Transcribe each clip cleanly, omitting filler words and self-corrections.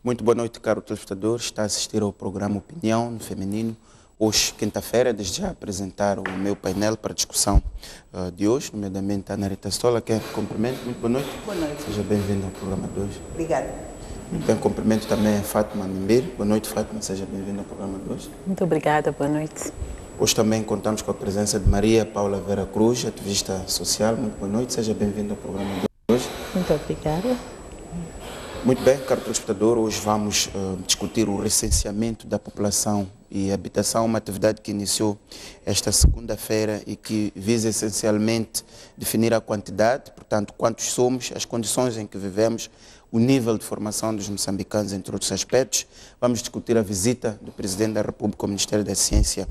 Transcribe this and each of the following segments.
Muito boa noite, caro telespectador. Está a assistir ao programa Opinião no Feminino. Hoje, quinta-feira, desde já apresentar o meu painel para a discussão de hoje, nomeadamente a Ana Rita Stola, que cumprimento. Muito boa noite. Boa noite. Seja bem-vinda ao programa de hoje. Obrigada. Muito bem, cumprimento também a Fátima Mimbeiro. Boa noite, Fátima. Seja bem-vinda ao programa de hoje. Muito obrigada, boa noite. Hoje também contamos com a presença de Maria Paula Vera Cruz, ativista social. Muito boa noite. Seja bem-vinda ao programa de hoje. Muito obrigada. Muito bem, caro telespectador, hoje vamos discutir o recenseamento da população e habitação, uma atividade que iniciou esta segunda-feira e que visa essencialmente definir a quantidade, portanto, quantos somos, as condições em que vivemos, o nível de formação dos moçambicanos, entre outros aspectos. Vamos discutir a visita do Presidente da República ao Ministério da Ciência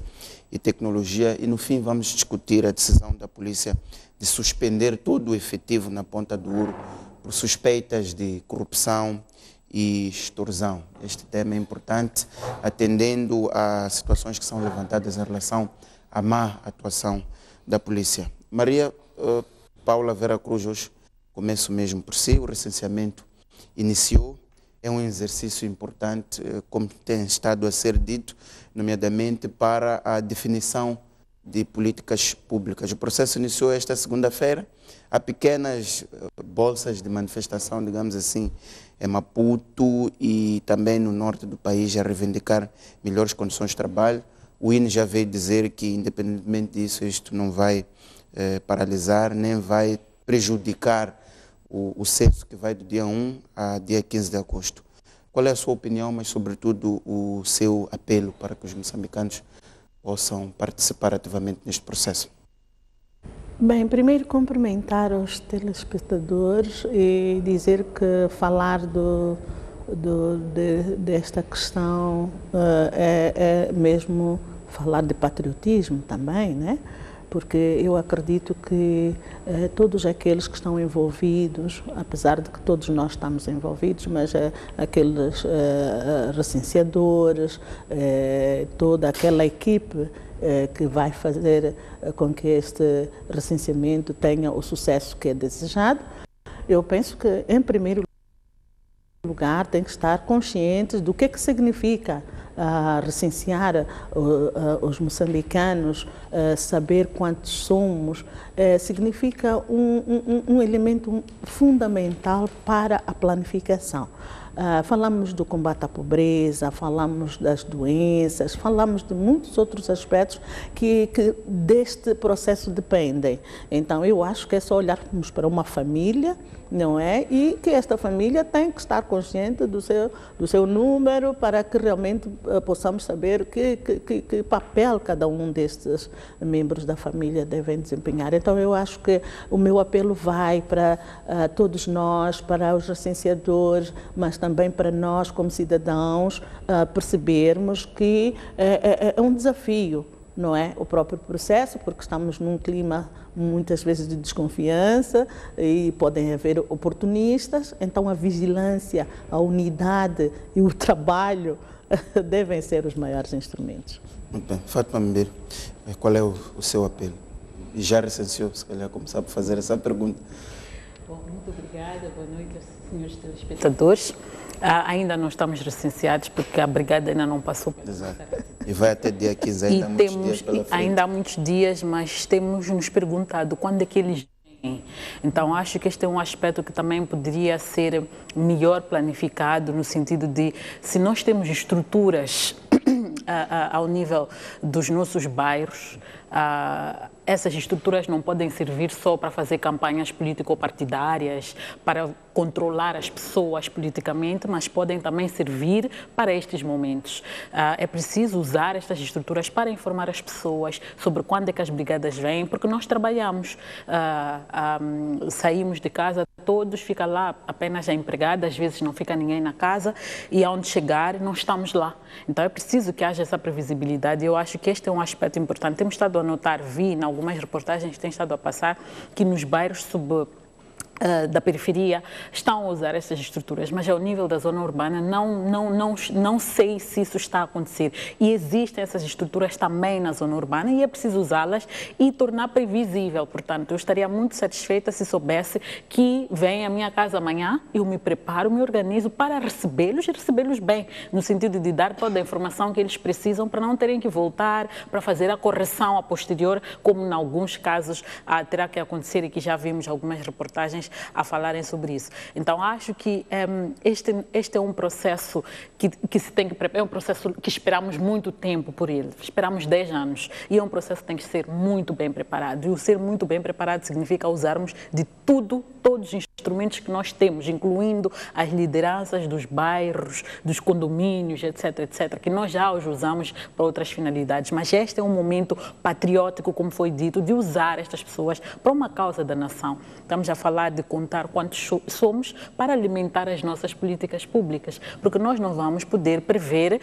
e Tecnologia e, no fim, vamos discutir a decisão da polícia de suspender todo o efetivo na Ponta do Ouro por suspeitas de corrupção e extorsão. Este tema é importante, atendendo a situações que são levantadas em relação à má atuação da polícia. Maria Paula Vera Cruz, hoje começo mesmo por si. O recenseamento iniciou, é um exercício importante, como tem estado a ser dito, nomeadamente para a definição de políticas públicas. O processo iniciou esta segunda-feira. Há pequenas bolsas de manifestação, digamos assim, em Maputo e também no norte do país, a reivindicar melhores condições de trabalho. O INE já veio dizer que, independentemente disso, isto não vai paralisar, nem vai prejudicar o censo que vai do dia 1 a dia 15 de agosto. Qual é a sua opinião, mas, sobretudo, o seu apelo para que os moçambicanos possam participar ativamente neste processo? Bem, primeiro cumprimentar os telespectadores e dizer que falar desta questão é mesmo falar de patriotismo também, né? Porque eu acredito que todos aqueles que estão envolvidos, apesar de que todos nós estamos envolvidos, mas aqueles recenseadores, toda aquela equipe que vai fazer com que este recenseamento tenha o sucesso que é desejado, eu penso que, em primeiro lugar, tem que estar conscientes do que significa recensear os moçambicanos, saber quantos somos, significa um elemento fundamental para a planificação. Falamos do combate à pobreza, falamos das doenças, falamos de muitos outros aspectos que deste processo dependem. Então, eu acho que é só olharmos para uma família, não é? E que esta família tem que estar consciente do seu número para que realmente possamos saber que papel cada um destes membros da família devem desempenhar. Então, eu acho que o meu apelo vai para todos nós, para os recenseadores, mas também para nós como cidadãos percebermos que é um desafio, não é? O próprio processo, porque estamos num clima muitas vezes de desconfiança e podem haver oportunistas, então a vigilância, a unidade e o trabalho devem ser os maiores instrumentos. Muito bem. Fátima Mimbeiro, qual é o seu apelo? E já recenseou, se calhar, começar a fazer essa pergunta. Bom, muito obrigada, boa noite aos senhores telespectadores. Ainda não estamos recenseados porque a brigada ainda não passou. Exato. E vai até dia 15, ainda há muitos dias pela frente. Ainda há muitos dias, mas temos nos perguntado quando é que eles vêm. Então, acho que este é um aspecto que também poderia ser melhor planificado, no sentido de, se nós temos estruturas ao nível dos nossos bairros, essas estruturas não podem servir só para fazer campanhas político-partidárias, para controlar as pessoas politicamente, mas podem também servir para estes momentos. É preciso usar estas estruturas para informar as pessoas sobre quando é que as brigadas vêm, porque nós trabalhamos, saímos de casa, todos ficam lá apenas a empregada, às vezes não fica ninguém na casa, e aonde chegar não estamos lá. Então é preciso que haja essa previsibilidade. Eu acho que este é um aspecto importante. Temos estado a notar, vi em algumas reportagens que têm estado a passar, que nos bairros da periferia estão a usar essas estruturas, mas ao nível da zona urbana não sei se isso está a acontecer. E existem essas estruturas também na zona urbana e é preciso usá-las e tornar previsível. Portanto, eu estaria muito satisfeita se soubesse que vem à minha casa amanhã, eu me preparo, me organizo para recebê-los e recebê-los bem, no sentido de dar toda a informação que eles precisam para não terem que voltar, para fazer a correção a posterior, como em alguns casos terá que acontecer e que já vimos algumas reportagens a falarem sobre isso. Então, acho que este é um processo que se tem que preparar, é um processo que esperamos muito tempo por ele, esperamos 10 anos, e é um processo que tem que ser muito bem preparado, e o ser muito bem preparado significa usarmos de todos os instrumentos que nós temos, incluindo as lideranças dos bairros, dos condomínios, etc, etc, que nós já os usamos para outras finalidades, mas este é um momento patriótico, como foi dito, de usar estas pessoas para uma causa da nação. Estamos a falar de contar quantos somos para alimentar as nossas políticas públicas, porque nós não vamos poder prever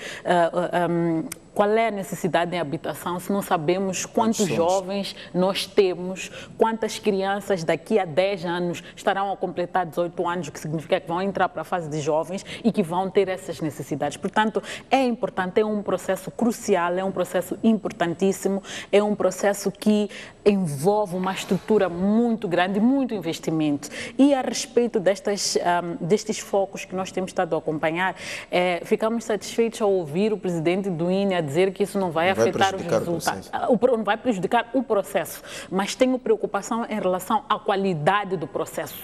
qual é a necessidade em habitação se não sabemos quantos jovens nós temos, quantas crianças daqui a 10 anos estarão a completar 18 anos, o que significa que vão entrar para a fase de jovens e que vão ter essas necessidades. Portanto, é importante, é um processo crucial, é um processo importantíssimo, é um processo que envolve uma estrutura muito grande, muito investimento. E a respeito destes focos que nós temos estado a acompanhar, ficamos satisfeitos ao ouvir o presidente do INE a dizer que isso não vai afetar os resultados, não vai prejudicar o processo, mas tenho preocupação em relação à qualidade do processo.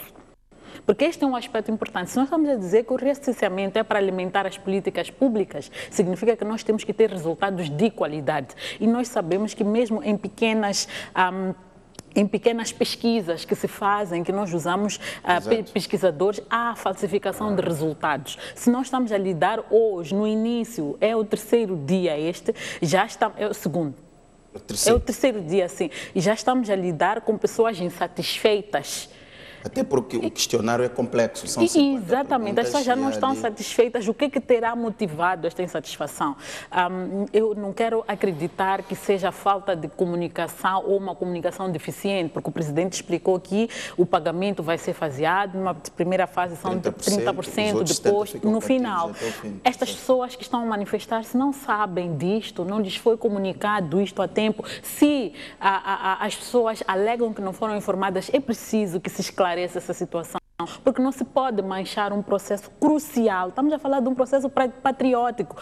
Porque este é um aspecto importante. Se nós estamos a dizer que o recenseamento é para alimentar as políticas públicas, significa que nós temos que ter resultados de qualidade. E nós sabemos que mesmo em pequenas pesquisas que se fazem, que nós usamos pesquisadores, há falsificação de resultados. Se nós estamos a lidar hoje, no início, é o terceiro dia é o segundo. É o terceiro dia, sim. E já estamos a lidar com pessoas insatisfeitas. Até porque o questionário é complexo. São exatamente, as pessoas já não estão satisfeitas. O que terá motivado esta insatisfação? Eu não quero acreditar que seja falta de comunicação ou uma comunicação deficiente, porque o presidente explicou que o pagamento vai ser faseado, numa primeira fase são 30%, depois, no final. Estas pessoas que estão a manifestar-se não sabem disto, não lhes foi comunicado isto a tempo. Se as pessoas alegam que não foram informadas, é preciso que se esclareça essa situação, porque não se pode manchar um processo crucial. Estamos a falar de um processo patriótico,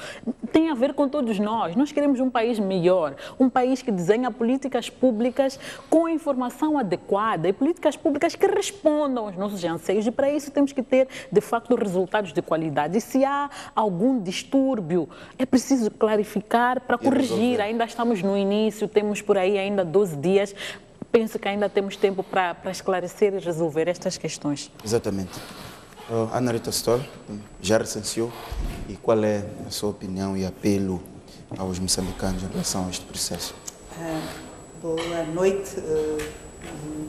tem a ver com todos nós. Nós queremos um país melhor, um país que desenha políticas públicas com a informação adequada e políticas públicas que respondam aos nossos anseios, e para isso temos que ter, de facto, resultados de qualidade. E se há algum distúrbio, é preciso clarificar para corrigir. Ainda estamos no início, temos por aí ainda 12 dias. Penso que ainda temos tempo para esclarecer e resolver estas questões. Exatamente. Ana Rita Stoll, já recenseou, e qual é a sua opinião e apelo aos moçambicanos em relação a este processo? Boa noite,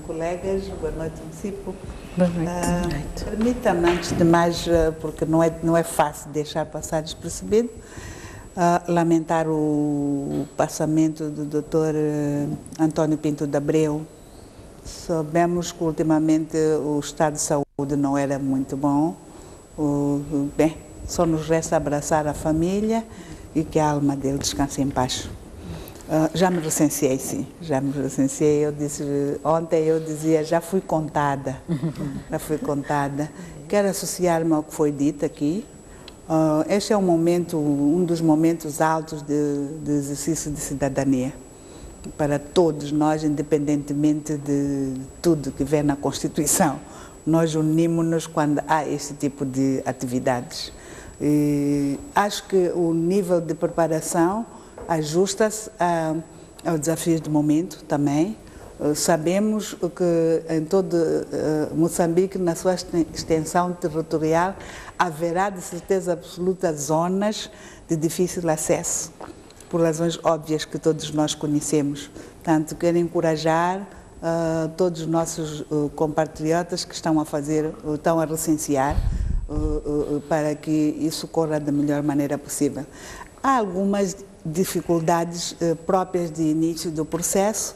colegas, boa noite, município. Boa noite. Permita-me, antes de mais, porque não é fácil deixar passar despercebido, lamentar o passamento do Dr. António Pinto de Abreu. Sabemos que ultimamente o estado de saúde não era muito bom. Bem, só nos resta abraçar a família e que a alma dele descanse em paz. Já me recenseei, sim, já me recenseei. Ontem eu dizia, já fui contada, já fui contada. Quero associar-me ao que foi dito aqui. Este é um dos momentos altos de exercício de cidadania para todos nós, independentemente de tudo que vem na Constituição. Nós unimos-nos quando há este tipo de atividades. E acho que o nível de preparação ajusta-se aos desafios do momento também. Sabemos que em todo Moçambique, na sua extensão territorial, haverá de certeza absoluta zonas de difícil acesso, por razões óbvias que todos nós conhecemos. Portanto, quero encorajar todos os nossos compatriotas que estão a recensear, para que isso corra da melhor maneira possível. Há algumas dificuldades próprias de início do processo.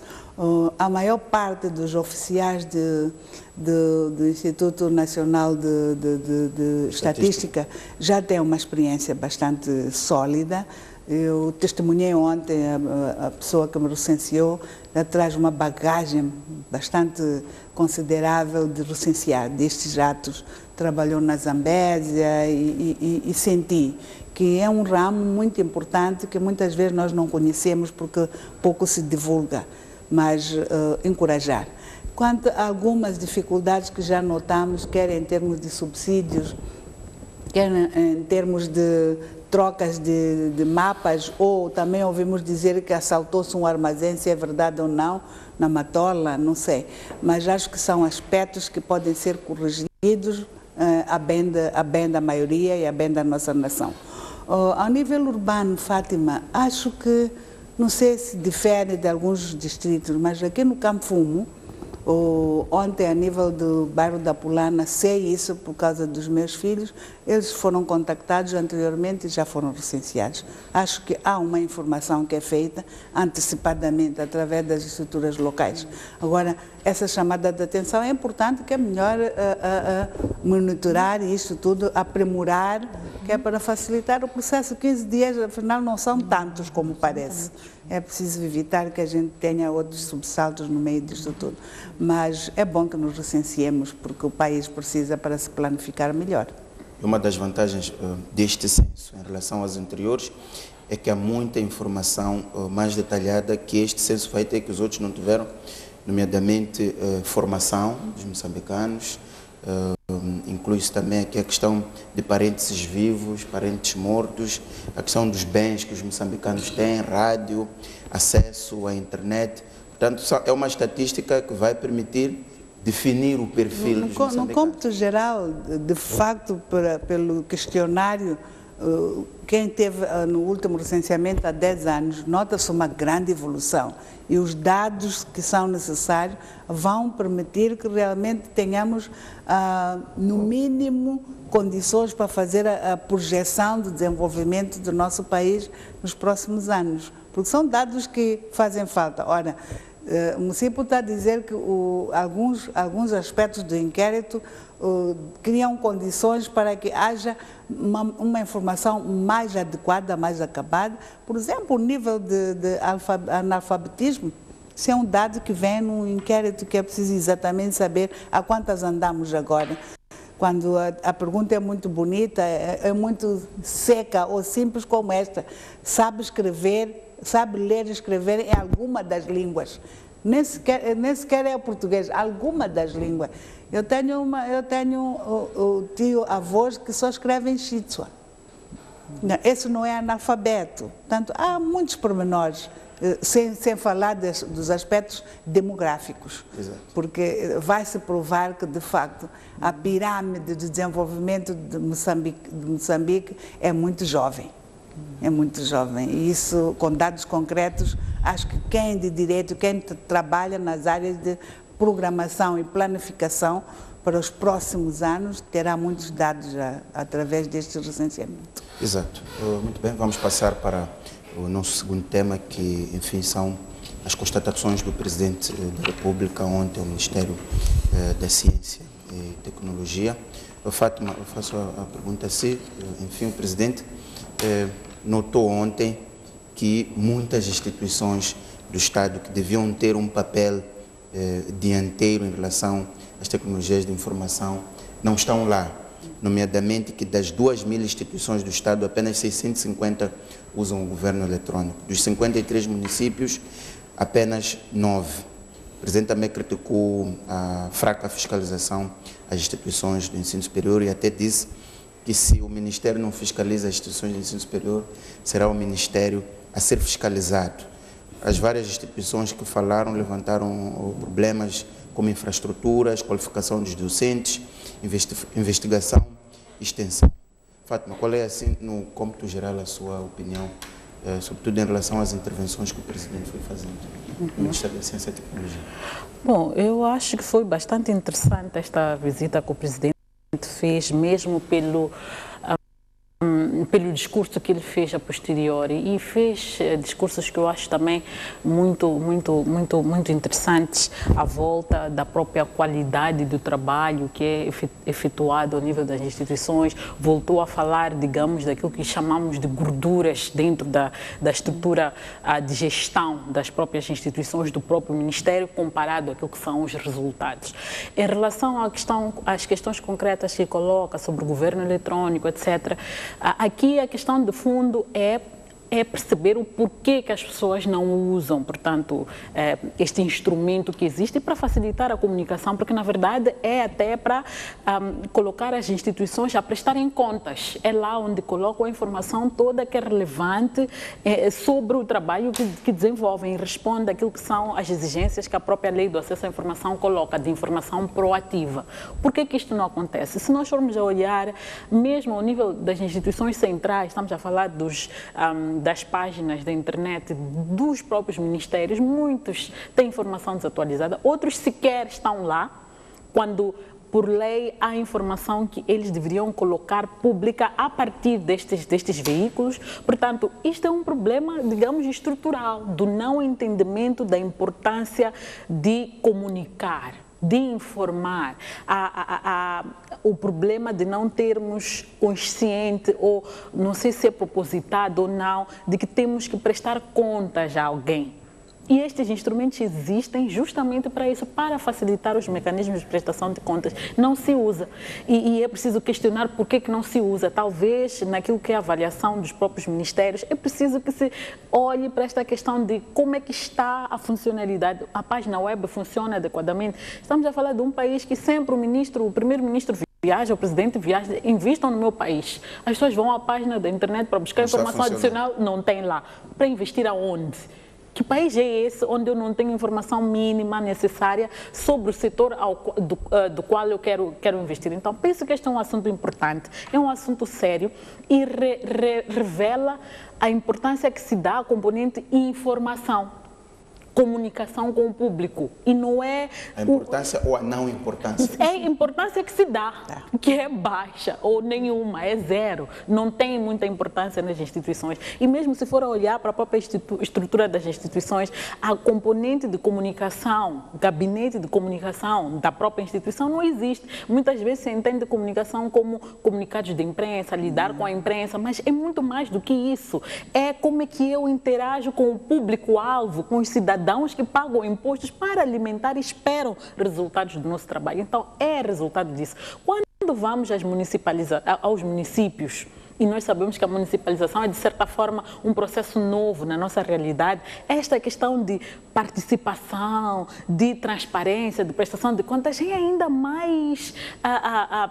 A maior parte dos oficiais de do Instituto Nacional de Estatística já tem uma experiência bastante sólida. Eu testemunhei ontem a pessoa que me recenseou, já traz uma bagagem bastante considerável de recensear destes atos. Trabalhou na Zambésia e senti que é um ramo muito importante que muitas vezes nós não conhecemos porque pouco se divulga, mas encorajar. Quanto a algumas dificuldades que já notamos, quer em termos de subsídios, quer em termos de trocas de mapas, ou também ouvimos dizer que assaltou-se um armazém, se é verdade ou não, na Matola, não sei. Mas acho que são aspectos que podem ser corrigidos a bem da maioria e a bem da nossa nação. Ao nível urbano, Fátima, acho que, não sei se difere de alguns distritos, mas aqui no Campo Fumo, ontem, a nível do bairro da Pulana, sei isso por causa dos meus filhos, eles foram contactados anteriormente e já foram recenseados. Acho que há uma informação que é feita antecipadamente através das estruturas locais. Agora, essa chamada de atenção é importante, que é melhor monitorar isso tudo, aprimorar, que é para facilitar o processo. 15 dias, afinal, não são tantos como parece. É preciso evitar que a gente tenha outros sobressaltos no meio disto tudo. Mas é bom que nos recenseemos, porque o país precisa para se planificar melhor. Uma das vantagens deste censo em relação aos anteriores é que há muita informação mais detalhada que este censo vai ter, que os outros não tiveram, nomeadamente formação dos moçambicanos, inclui-se também aqui a questão de parentes vivos, parentes mortos, a questão dos bens que os moçambicanos têm, rádio, acesso à internet. Portanto, é uma estatística que vai permitir definir o perfil dos moçambicanos. No cômputo geral, de facto, pelo questionário, quem teve no último recenseamento há 10 anos, nota-se uma grande evolução. E os dados que são necessários vão permitir que realmente tenhamos, no mínimo, condições para fazer a projeção do desenvolvimento do nosso país nos próximos anos. Porque são dados que fazem falta. Ora, o município está a dizer que alguns aspectos do inquérito criam condições para que haja uma informação mais adequada, mais acabada. Por exemplo, o nível de analfabetismo, isso é um dado que vem no inquérito que é preciso exatamente saber a quantas andamos agora. Quando a pergunta é muito bonita, é muito seca ou simples como esta, sabe ler e escrever em alguma das línguas. Nem sequer é o português, alguma das línguas. Eu tenho tio-avós que só escrevem Xitsua. Esse não é analfabeto. Portanto, há muitos pormenores, sem falar dos aspectos demográficos. Exato. Porque vai-se provar que, de facto, a pirâmide de desenvolvimento de Moçambique é muito jovem. É muito jovem. E isso, com dados concretos, acho que quem de direito, quem trabalha nas áreas de programação e planificação para os próximos anos, terá muitos dados através deste recenseamento. Exato. Muito bem, vamos passar para o nosso segundo tema, que, enfim, são as constatações do Presidente da República ontem ao Ministério da Ciência e Tecnologia. Fátima, eu faço a pergunta a si. Enfim, o Presidente notou ontem que muitas instituições do Estado que deviam ter um papel dianteiro em relação às tecnologias de informação não estão lá, nomeadamente que das 2.000 instituições do Estado, apenas 650 usam o governo eletrônico. Dos 53 municípios, apenas 9. O Presidente também criticou a fraca fiscalização às instituições do ensino superior e até disse que se o Ministério não fiscaliza as instituições de ensino superior, será o Ministério a ser fiscalizado. As várias instituições que falaram levantaram problemas como infraestruturas, qualificação dos docentes, investigação e extensão. Fátima, qual é, assim, no cômputo geral, a sua opinião, sobretudo em relação às intervenções que o Presidente foi fazendo no Ministério da Ciência e Tecnologia? Bom, eu acho que foi bastante interessante esta visita que o Presidente fez, mesmo pelo pelo discurso que ele fez a posteriori, e fez discursos que eu acho também muito interessantes à volta da própria qualidade do trabalho que é efetuado ao nível das instituições. Voltou a falar, digamos, daquilo que chamamos de gorduras dentro da estrutura de gestão das próprias instituições, do próprio Ministério, comparado àquilo que são os resultados. Em relação às questões concretas que coloca sobre o governo eletrônico, etc., aqui a questão de fundo é perceber o porquê que as pessoas não usam, portanto, este instrumento que existe para facilitar a comunicação, porque, na verdade, é até para colocar as instituições a prestarem contas. É lá onde colocam a informação toda que é relevante sobre o trabalho que desenvolvem e responde àquilo que são as exigências que a própria lei do acesso à informação coloca, de informação proativa. Por que isto não acontece? Se nós formos a olhar, mesmo ao nível das instituições centrais, estamos a falar das páginas da internet dos próprios ministérios, muitos têm informação desatualizada, outros sequer estão lá, quando por lei há informação que eles deveriam colocar pública a partir destes veículos. Portanto, isto é um problema, digamos, estrutural, do não entendimento da importância de comunicar, de informar, o problema de não termos consciente, ou não sei se é propositado ou não, de que temos que prestar contas a alguém. E estes instrumentos existem justamente para isso, para facilitar os mecanismos de prestação de contas. Não se usa. E é preciso questionar por que não se usa. Talvez, naquilo que é a avaliação dos próprios ministérios, é preciso que se olhe para esta questão de como é que está a funcionalidade. A página web funciona adequadamente. Estamos a falar de um país que sempre o primeiro-ministro viaja, o presidente viaja, investam no meu país. As pessoas vão à página da internet para buscar informação adicional, não tem lá. Para investir aonde? Que país é esse onde eu não tenho informação mínima necessária sobre o setor do qual eu quero investir? Então, penso que este é um assunto importante, é um assunto sério e revela a importância que se dá à componente informação. Comunicação com o público, e não é... A importância ou a não importância? É a importância que se dá, que é baixa ou nenhuma, é zero. Não tem muita importância nas instituições. E mesmo se for olhar para a própria estrutura das instituições, a componente de comunicação, gabinete de comunicação da própria instituição não existe. Muitas vezes se entende comunicação como comunicados de imprensa, lidar com a imprensa, mas é muito mais do que isso. É como é que eu interajo com o público-alvo, com os cidadãos que pagam impostos para alimentar e esperam resultados do nosso trabalho. Então, é resultado disso. Quando vamos aos municípios, e nós sabemos que a municipalização é, de certa forma, um processo novo na nossa realidade, esta questão de participação, de transparência, de prestação de contas é ainda mais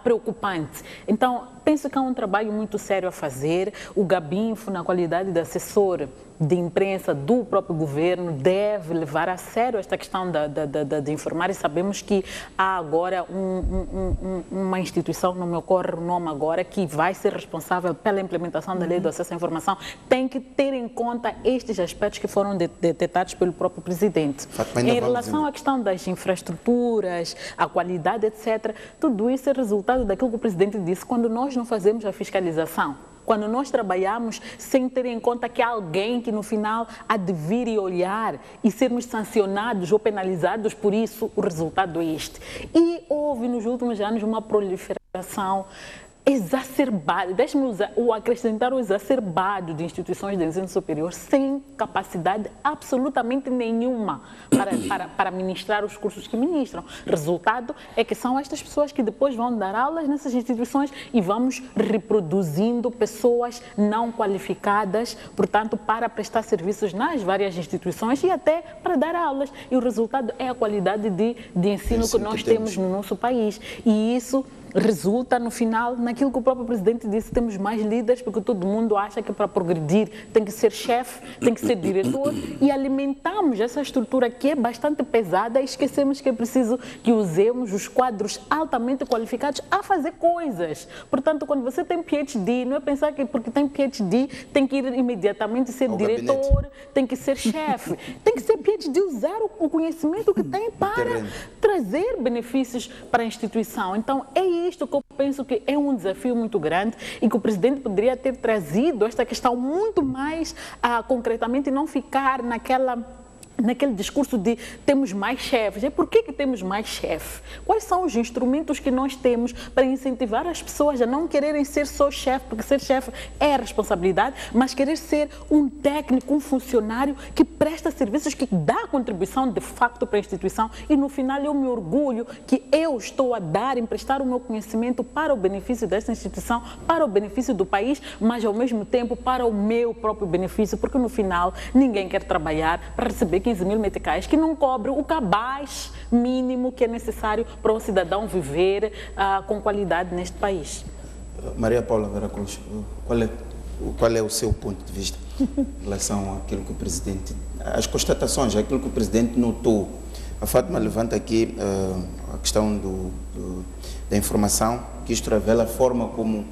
preocupante. Então, penso que é um trabalho muito sério a fazer. O Gabinfo, na qualidade de assessor de imprensa do próprio governo, deve levar a sério esta questão de informar, e sabemos que há agora uma instituição, não me ocorre o nome agora, que vai ser responsável pela implementação da lei do acesso à informação. Tem que ter em conta estes aspectos que foram detectados pelo próprio presidente. Em relação à questão das infraestruturas, a qualidade, etc., tudo isso é resultado daquilo que o presidente disse, quando nós não fazemos a fiscalização. Quando nós trabalhamos sem ter em conta que há alguém que no final há de vir e olhar e sermos sancionados ou penalizados por isso, o resultado é este. E houve nos últimos anos uma proliferação exacerbado, deixe-me acrescentar o exacerbado de instituições de ensino superior sem capacidade absolutamente nenhuma para ministrar os cursos que ministram. Resultado é que são estas pessoas que depois vão dar aulas nessas instituições e vamos reproduzindo pessoas não qualificadas, portanto, para prestar serviços nas várias instituições e até para dar aulas. E o resultado é a qualidade de ensino que nós temos no nosso país. E isso resulta, no final, naquilo que o próprio presidente disse: temos mais líderes, porque todo mundo acha que para progredir tem que ser chefe, tem que ser diretor, e alimentamos essa estrutura que é bastante pesada e esquecemos que é preciso que usemos os quadros altamente qualificados a fazer coisas. Portanto, quando você tem PhD, não é pensar que porque tem PhD tem que ir imediatamente ser diretor, tem que ser chefe, tem que ser PhD, usar o conhecimento que tem para trazer benefícios para a instituição. Então, é isto que eu penso que é um desafio muito grande e que o presidente poderia ter trazido esta questão muito mais concretamente e não ficar naquele discurso de temos mais chefes. E por que temos mais chefes? Quais são os instrumentos que nós temos para incentivar as pessoas a não quererem ser só chefe, porque ser chefe é responsabilidade, mas querer ser um técnico, um funcionário que presta serviços, que dá contribuição de facto para a instituição e no final eu me orgulho que eu estou a emprestar o meu conhecimento para o benefício desta instituição, para o benefício do país, mas ao mesmo tempo para o meu próprio benefício, porque no final ninguém quer trabalhar para receber 15 mil meticais que não cobre o cabaz mínimo que é necessário para um cidadão viver com qualidade neste país. Maria Paula Vera Cruz, qual é o seu ponto de vista em relação àquilo que o presidente, as constatações, aquilo que o presidente notou? A Fátima levanta aqui a questão da informação, que isto revela a forma como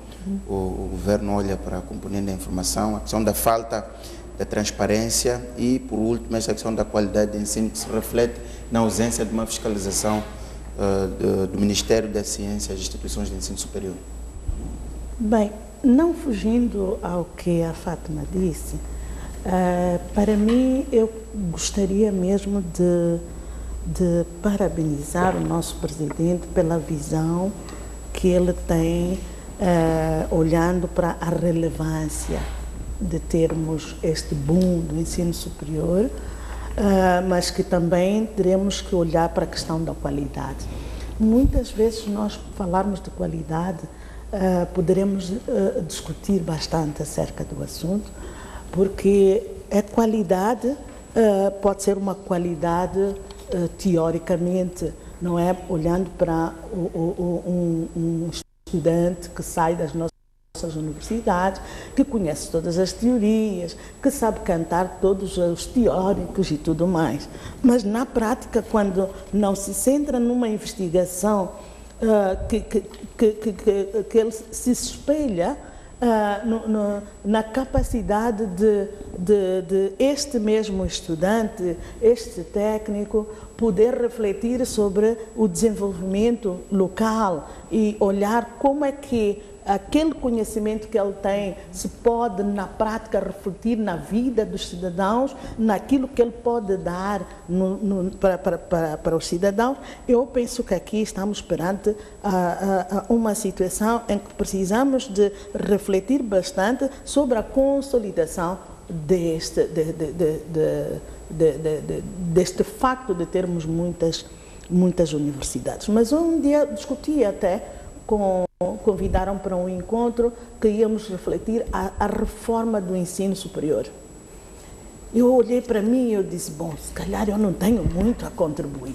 o governo olha para a componente da informação, a questão da falta da transparência e, por último, esta questão da qualidade de ensino, que se reflete na ausência de uma fiscalização do Ministério da Ciência e das instituições de ensino superior. Bem, não fugindo ao que a Fátima disse, para mim, eu gostaria mesmo de parabenizar o nosso presidente pela visão que ele tem, olhando para a relevância de termos este boom do ensino superior, mas que também teremos que olhar para a questão da qualidade. Muitas vezes nós falarmos de qualidade, poderemos discutir bastante acerca do assunto, porque a qualidade pode ser uma qualidade teoricamente, não é? Olhando para um estudante que sai das nossas universidades, que conhece todas as teorias, que sabe cantar todos os teóricos e tudo mais. Mas na prática, quando não se centra numa investigação que ele se espelha na capacidade de este mesmo estudante, este técnico, poder refletir sobre o desenvolvimento local e olhar como é que aquele conhecimento que ele tem se pode, na prática, refletir na vida dos cidadãos, naquilo que ele pode dar para os cidadãos. Eu penso que aqui estamos perante uma situação em que precisamos de refletir bastante sobre a consolidação deste facto de termos muitas universidades. Mas um dia discuti até convidaram para um encontro que íamos refletir a reforma do ensino superior. Eu olhei para mim e eu disse, bom, se calhar eu não tenho muito a contribuir.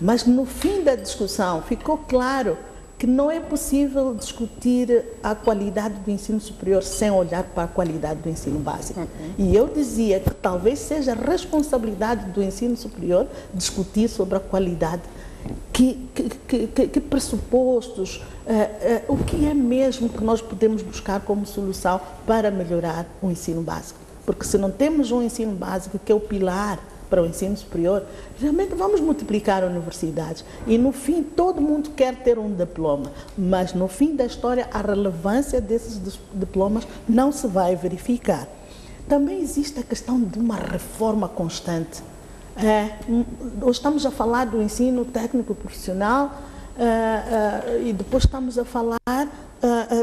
Mas no fim da discussão ficou claro que não é possível discutir a qualidade do ensino superior sem olhar para a qualidade do ensino básico. E eu dizia que talvez seja a responsabilidade do ensino superior discutir sobre a qualidade. Que pressupostos, o que é mesmo que nós podemos buscar como solução para melhorar o ensino básico? Porque se não temos um ensino básico que é o pilar para o ensino superior, realmente vamos multiplicar universidades e no fim todo mundo quer ter um diploma, mas no fim da história a relevância desses diplomas não se vai verificar. Também existe a questão de uma reforma constante. Hoje estamos a falar do ensino técnico profissional e depois estamos a falar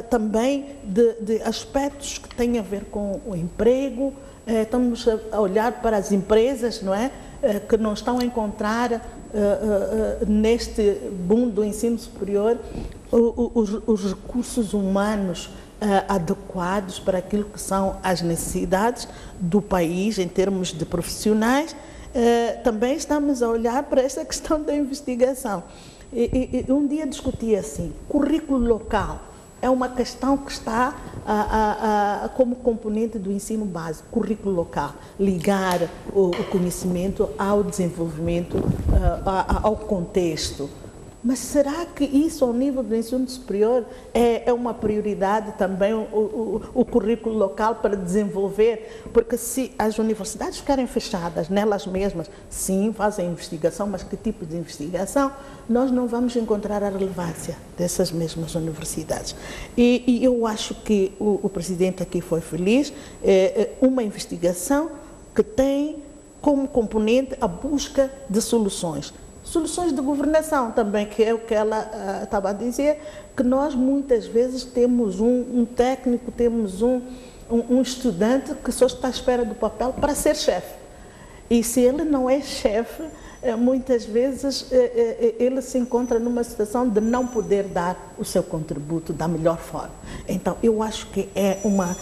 também de aspectos que têm a ver com o emprego, estamos a olhar para as empresas, não é? Que não estão a encontrar neste boom do ensino superior os recursos humanos adequados para aquilo que são as necessidades do país em termos de profissionais. Também estamos a olhar para essa questão da investigação. E um dia discuti assim, currículo local é uma questão que está como componente do ensino básico, currículo local, ligar o conhecimento ao desenvolvimento, ao contexto. Mas será que isso, ao nível do ensino superior, é uma prioridade também, o currículo local para desenvolver? Porque se as universidades ficarem fechadas nelas mesmas, sim, fazem investigação, mas que tipo de investigação? Nós não vamos encontrar a relevância dessas mesmas universidades. E eu acho que o presidente aqui foi feliz, uma investigação que tem como componente a busca de soluções. Soluções de governação também, que é o que ela estava a dizer, que nós muitas vezes temos um técnico, temos um estudante que só está à espera do papel para ser chefe. E se ele não é chefe, muitas vezes ele se encontra numa situação de não poder dar o seu contributo da melhor forma. Então, eu acho que é uma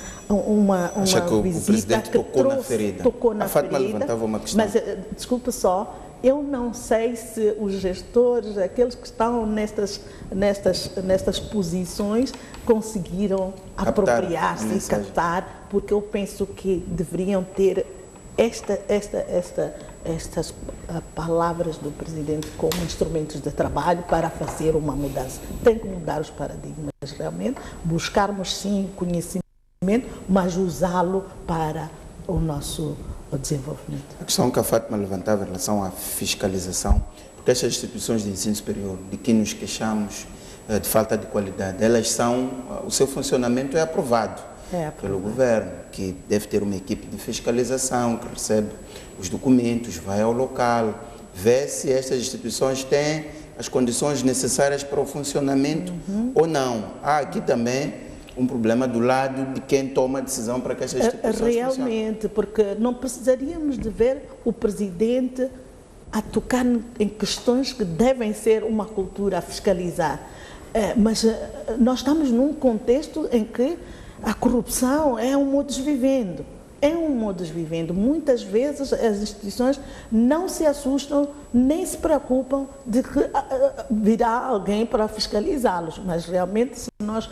visita que tocou na ferida. A Fátima levantava uma questão. Mas, desculpe só, eu não sei se os gestores, aqueles que estão nestas posições, conseguiram apropriar-se e captar, porque eu penso que deveriam ter estas palavras do presidente como instrumentos de trabalho para fazer uma mudança. Tem que mudar os paradigmas realmente, buscarmos sim conhecimento, mas usá-lo para o nosso desenvolvimento. A questão que a Fátima levantava em relação à fiscalização, porque estas instituições de ensino superior, de que nos queixamos de falta de qualidade, o seu funcionamento é aprovado pelo governo, que deve ter uma equipe de fiscalização, que recebe os documentos, vai ao local, vê se estas instituições têm as condições necessárias para o funcionamento ou não. Há aqui também um problema do lado de quem toma a decisão para que estas instituições realmente, porque não precisaríamos de ver o presidente a tocar em questões que devem ser uma cultura a fiscalizar. Mas nós estamos num contexto em que a corrupção é um modus vivendi. É um modus vivendi. Muitas vezes as instituições não se assustam nem se preocupam de que virá alguém para fiscalizá-los. Mas realmente, se nós,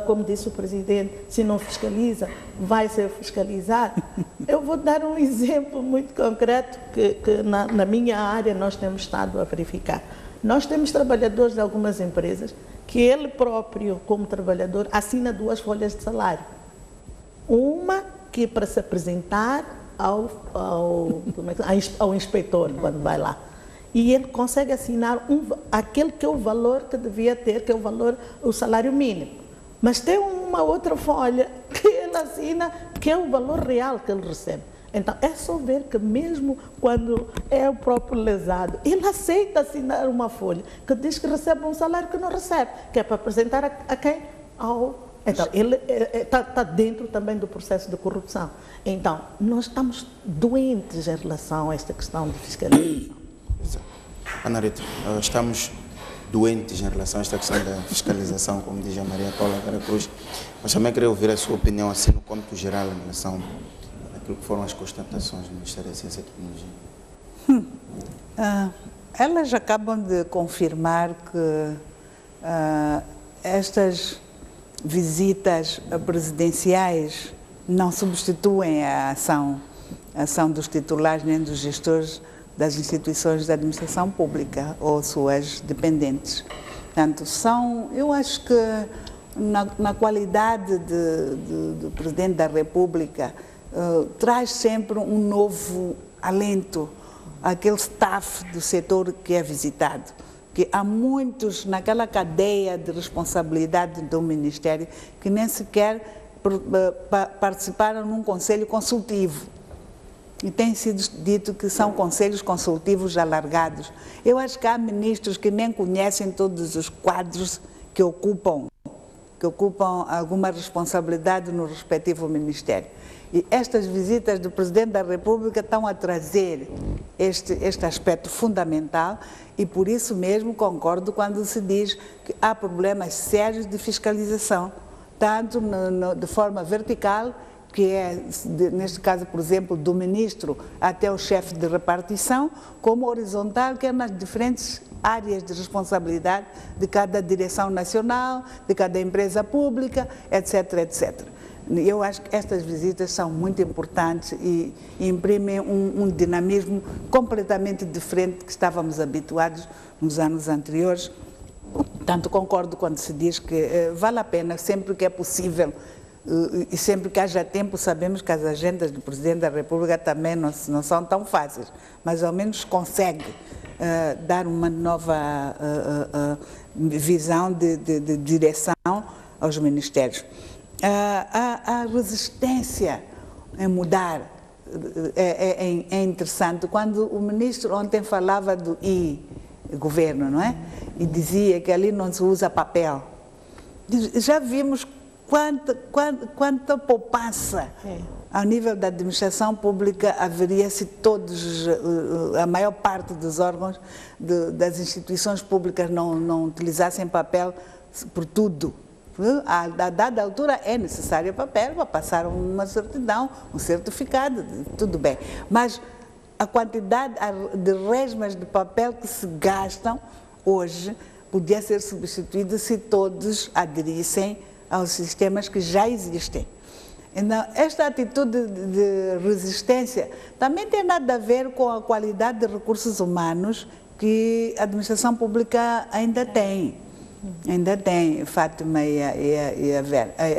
como disse o presidente, se não fiscaliza, vai ser fiscalizado. Eu vou dar um exemplo muito concreto que na minha área nós temos estado a verificar. Nós temos trabalhadores de algumas empresas que ele próprio, como trabalhador, assina 2 folhas de salário. Uma que é para se apresentar ao inspetor, quando vai lá. E ele consegue assinar aquele que é o valor que devia ter, que é o salário mínimo. Mas tem uma outra folha que ele assina, que é o valor real que ele recebe. Então, é só ver que mesmo quando é o próprio lesado, ele aceita assinar uma folha que diz que recebe um salário que não recebe, que é para apresentar a quem? Então, ele está dentro também do processo de corrupção. Então, nós estamos doentes em relação a esta questão de fiscalização. Ana Rita, estamos doentes em relação a esta questão da fiscalização, como diz a Maria Paula Vera Cruz, mas também queria ouvir a sua opinião, assim, no cômputo geral, em relação àquilo que foram as constatações do Ministério da Ciência e Tecnologia. Elas acabam de confirmar que estas visitas presidenciais não substituem a ação dos titulares nem dos gestores das instituições da administração pública ou suas dependentes. Portanto, eu acho que na qualidade de Presidente da República, traz sempre um novo alento àquele staff do setor que é visitado. Que há muitos naquela cadeia de responsabilidade do Ministério que nem sequer participaram num conselho consultivo. E tem sido dito que são conselhos consultivos alargados. Eu acho que há ministros que nem conhecem todos os quadros que ocupam alguma responsabilidade no respectivo Ministério. E estas visitas do Presidente da República estão a trazer este aspecto fundamental e por isso mesmo concordo quando se diz que há problemas sérios de fiscalização, tanto de forma vertical, que é, neste caso, por exemplo, do ministro até o chefe de repartição, como horizontal, que é nas diferentes áreas de responsabilidade de cada direção nacional, de cada empresa pública, etc, etc. Eu acho que estas visitas são muito importantes e imprimem um dinamismo completamente diferente do que estávamos habituados nos anos anteriores. Tanto concordo quando se diz que vale a pena, sempre que é possível, e sempre que haja tempo. Sabemos que as agendas do Presidente da República também não são tão fáceis, mas ao menos consegue dar uma nova visão de direção aos ministérios. A resistência em mudar é interessante. Quando o ministro ontem falava do governo, não é? E dizia que ali não se usa papel. Já vimos quanta poupança ao nível da administração pública haveria se todos, a maior parte dos órgãos das instituições públicas não utilizassem papel por tudo. A dada altura é necessário papel para passar uma certidão, um certificado, tudo bem. Mas a quantidade de resmas de papel que se gastam hoje podia ser substituída se todos aderissem aos sistemas que já existem. Então, esta atitude de resistência também tem nada a ver com a qualidade de recursos humanos que a administração pública ainda tem. Ainda tem, Fátima e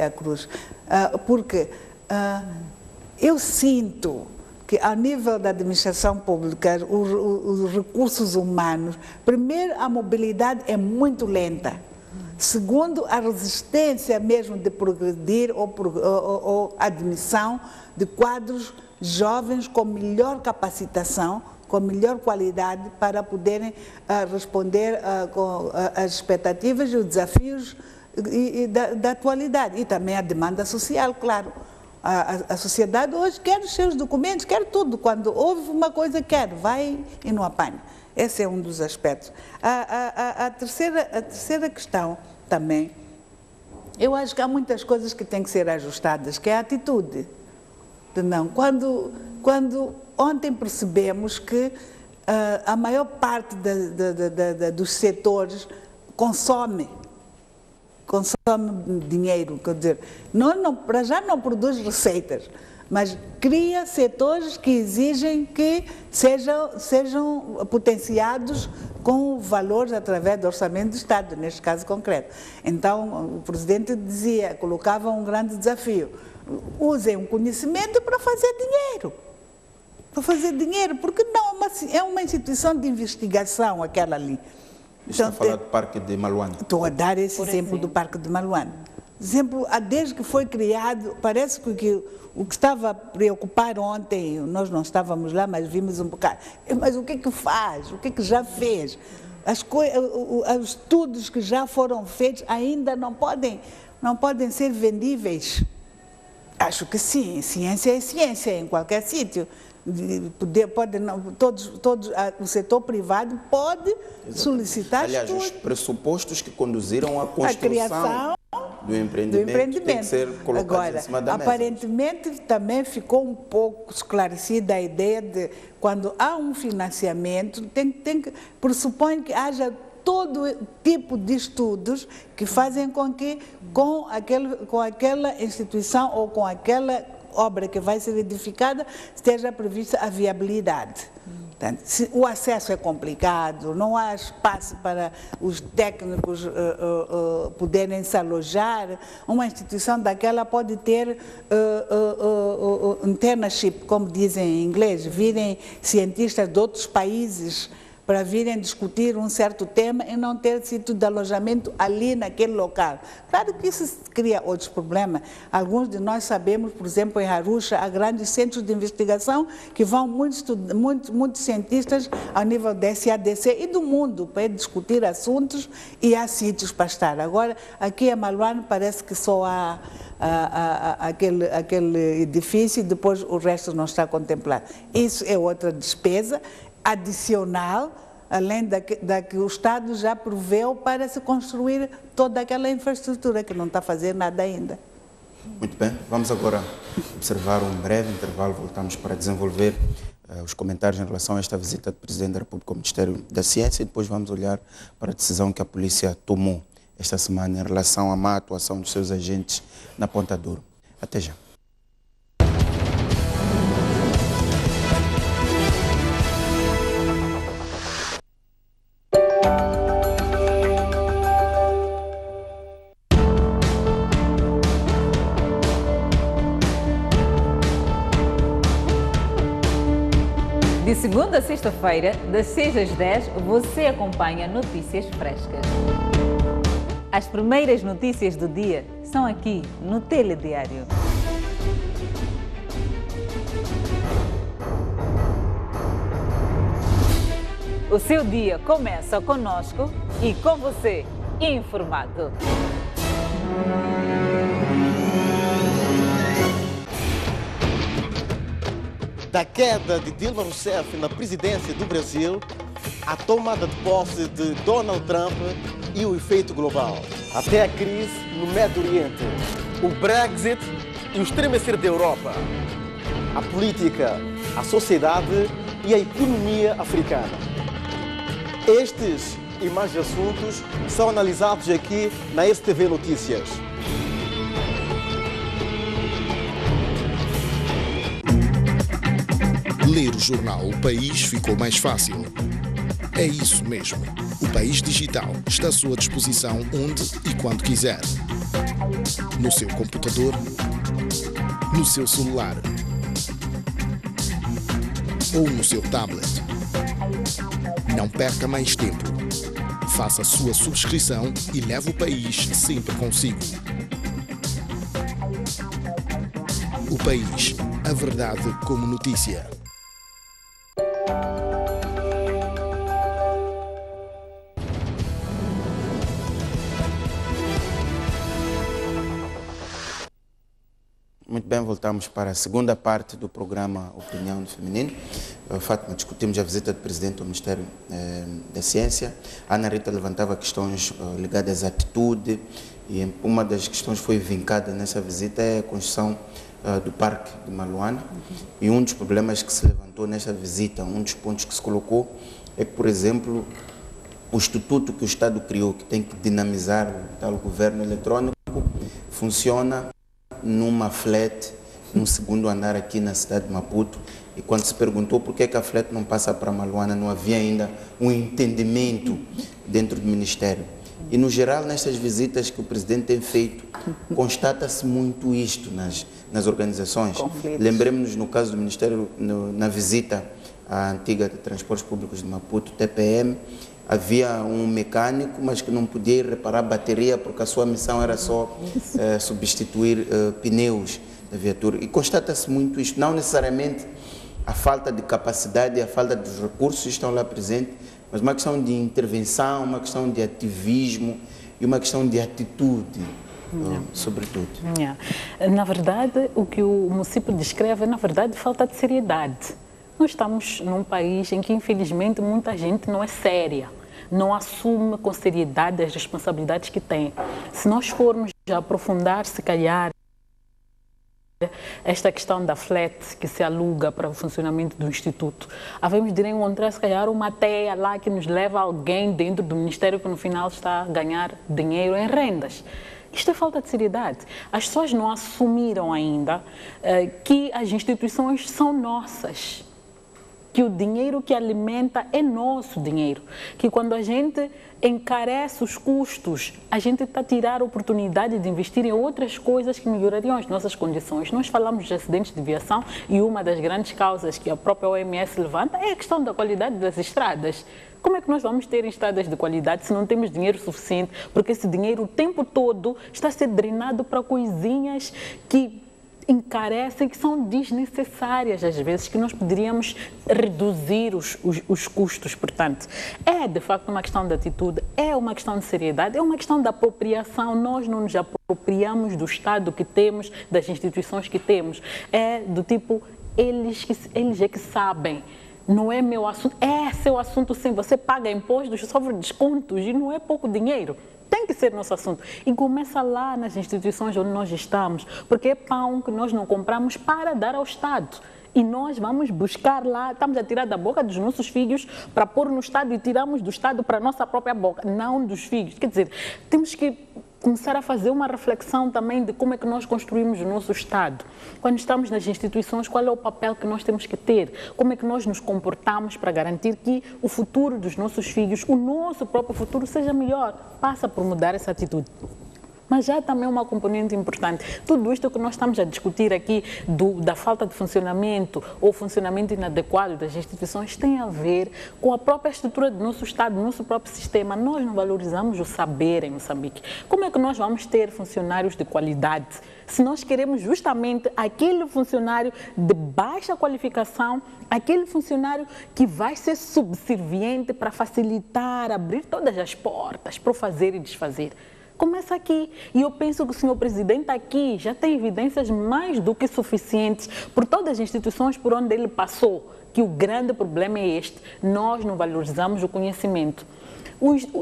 a Cruz. Porque eu sinto que, ao nível da administração pública, os recursos humanos, primeiro, a mobilidade é muito lenta. Segundo, a resistência mesmo de progredir ou admissão de quadros jovens com melhor capacitação, com melhor qualidade, para poderem responder às expectativas e os desafios da atualidade. E também a demanda social, claro. A sociedade hoje quer os seus documentos, quer tudo. Quando houve uma coisa, quer, vai e não apanha. Esse é um dos aspectos. A terceira questão também, eu acho que há muitas coisas que têm que ser ajustadas, que é a atitude. Não, quando ontem percebemos que a maior parte dos setores consome dinheiro, quer dizer, para já não produz receitas, mas cria setores que exigem que sejam potenciados com valores através do orçamento do Estado, neste caso concreto. Então, o Presidente colocava um grande desafio: usem o conhecimento para fazer dinheiro. Para fazer dinheiro, porque não é uma instituição de investigação aquela ali. Está a falar do Parque de Maluane. Estou a dar esse exemplo do Parque de Maluane. Exemplo, desde que foi criado, parece que o que estava a preocupar ontem, nós não estávamos lá, mas vimos um bocado. Mas o que é que faz? O que é que já fez? Os estudos que já foram feitos ainda não podem ser vendíveis. Acho que sim, ciência é ciência em qualquer sítio. O setor privado pode solicitar. Aliás, estudos. Os pressupostos que conduziram à construção do empreendimento têm que ser colocados em cima da mesa. Aparentemente também ficou um pouco esclarecida a ideia de quando há um financiamento, pressupõe que haja todo tipo de estudos que fazem com que com aquela instituição ou com aquela obra que vai ser edificada esteja prevista a viabilidade. Portanto, se o acesso é complicado, não há espaço para os técnicos poderem se alojar, uma instituição daquela pode ter internship, como dizem em inglês, virem cientistas de outros países para virem discutir um certo tema e não ter sítio de alojamento ali naquele local. Claro que isso cria outros problemas. Alguns de nós sabemos, por exemplo, em Arusha, há grandes centros de investigação que vão muitos cientistas ao nível da SADC e do mundo para discutir assuntos, e há sítios para estar. Agora, aqui em Maluane parece que só há aquele edifício e depois o resto não está contemplado. Isso é outra despesa adicional, além da que o Estado já proveu para se construir toda aquela infraestrutura, que não está a fazer nada ainda. Muito bem, vamos agora observar um breve intervalo, voltamos para desenvolver os comentários em relação a esta visita do Presidente da República ao Ministério da Ciência e depois vamos olhar para a decisão que a polícia tomou esta semana em relação à má atuação dos seus agentes na Ponta Douro. Até já. De segunda a sexta-feira, das 6 às 10, você acompanha Notícias Frescas. As primeiras notícias do dia são aqui no Telediário. O seu dia começa conosco e com você, informado. Da queda de Dilma Rousseff na presidência do Brasil, à tomada de posse de Donald Trump e o efeito global. Até a crise no Médio Oriente, o Brexit e o estremecer da Europa. A política, a sociedade e a economia africana. Estes e mais assuntos são analisados aqui na STV Notícias. Ler o jornal O País ficou mais fácil. É isso mesmo. O País Digital está à sua disposição onde e quando quiser. No seu computador, no seu celular ou no seu tablet. Não perca mais tempo. Faça a sua subscrição e leve o país sempre consigo. O País, a verdade como notícia. Muito bem, voltamos para a segunda parte do programa Opinião do Feminino. Fátima, discutimos a visita do Presidente ao Ministério da Ciência. A Ana Rita levantava questões ligadas à atitude e uma das questões que foi vincada nessa visita é a construção do Parque de Maluana. E um dos problemas que se levantou nessa visita, um dos pontos que se colocou é que, por exemplo, o estatuto que o Estado criou, que tem que dinamizar o tal governo eletrônico, funciona numa flat, no segundo andar aqui na cidade de Maputo, e quando se perguntou por que a flat não passa para Maluana, não havia ainda um entendimento dentro do Ministério. E no geral, nestas visitas que o Presidente tem feito, constata-se muito isto nas organizações. Lembremos-nos no caso do Ministério, na visita à antiga de Transportes Públicos de Maputo, TPM, havia um mecânico, mas que não podia ir reparar a bateria porque a sua missão era só substituir pneus da viatura. E constata-se muito isto, não necessariamente a falta de capacidade e a falta dos recursos estão lá presentes, mas uma questão de intervenção, uma questão de ativismo e uma questão de atitude, sobretudo. Na verdade, o que o município descreve é, na verdade, falta de seriedade. Nós estamos num país em que, infelizmente, muita gente não é séria, não assume com seriedade as responsabilidades que tem. Se nós formos aprofundar, se calhar, esta questão da flat que se aluga para o funcionamento do Instituto, havemos de encontrar, se calhar, uma teia lá que nos leva a alguém dentro do Ministério que, no final, está a ganhar dinheiro em rendas. Isto é falta de seriedade. As pessoas não assumiram ainda que as instituições são nossas, que o dinheiro que alimenta é nosso dinheiro, que quando a gente encarece os custos, a gente está a tirar a oportunidade de investir em outras coisas que melhorariam as nossas condições. Nós falamos de acidentes de viação e uma das grandes causas que a própria OMS levanta é a questão da qualidade das estradas. Como é que nós vamos ter estradas de qualidade se não temos dinheiro suficiente? Porque esse dinheiro o tempo todo está a ser drenado para coisinhas que encarecem, que são desnecessárias às vezes, que nós poderíamos reduzir os custos. Portanto, é de facto uma questão de atitude, é uma questão de seriedade, é uma questão de apropriação. Nós não nos apropriamos do Estado que temos, das instituições que temos. É do tipo, eles é que sabem. Não é meu assunto, é seu assunto sim. Você paga impostos, sofre descontos e não é pouco dinheiro. Tem tem que ser nosso assunto. E começa lá nas instituições onde nós estamos, porque é pão que nós não compramos para dar ao Estado. E nós vamos buscar lá, estamos a tirar da boca dos nossos filhos para pôr no Estado e tiramos do Estado para a nossa própria boca, não dos filhos. Quer dizer, temos que começar a fazer uma reflexão também de como é que nós construímos o nosso Estado. Quando estamos nas instituições, qual é o papel que nós temos que ter? Como é que nós nos comportamos para garantir que o futuro dos nossos filhos, o nosso próprio futuro, seja melhor? Passa por mudar essa atitude. Mas já também uma componente importante. Tudo isto que nós estamos a discutir aqui, da falta de funcionamento ou funcionamento inadequado das instituições, tem a ver com a própria estrutura do nosso Estado, do nosso próprio sistema. Nós não valorizamos o saber em Moçambique. Como é que nós vamos ter funcionários de qualidade se nós queremos justamente aquele funcionário de baixa qualificação, aquele funcionário que vai ser subserviente para facilitar, abrir todas as portas para o fazer e desfazer? Começa aqui. E eu penso que o senhor presidente aqui já tem evidências mais do que suficientes por todas as instituições por onde ele passou, que o grande problema é este: nós não valorizamos o conhecimento.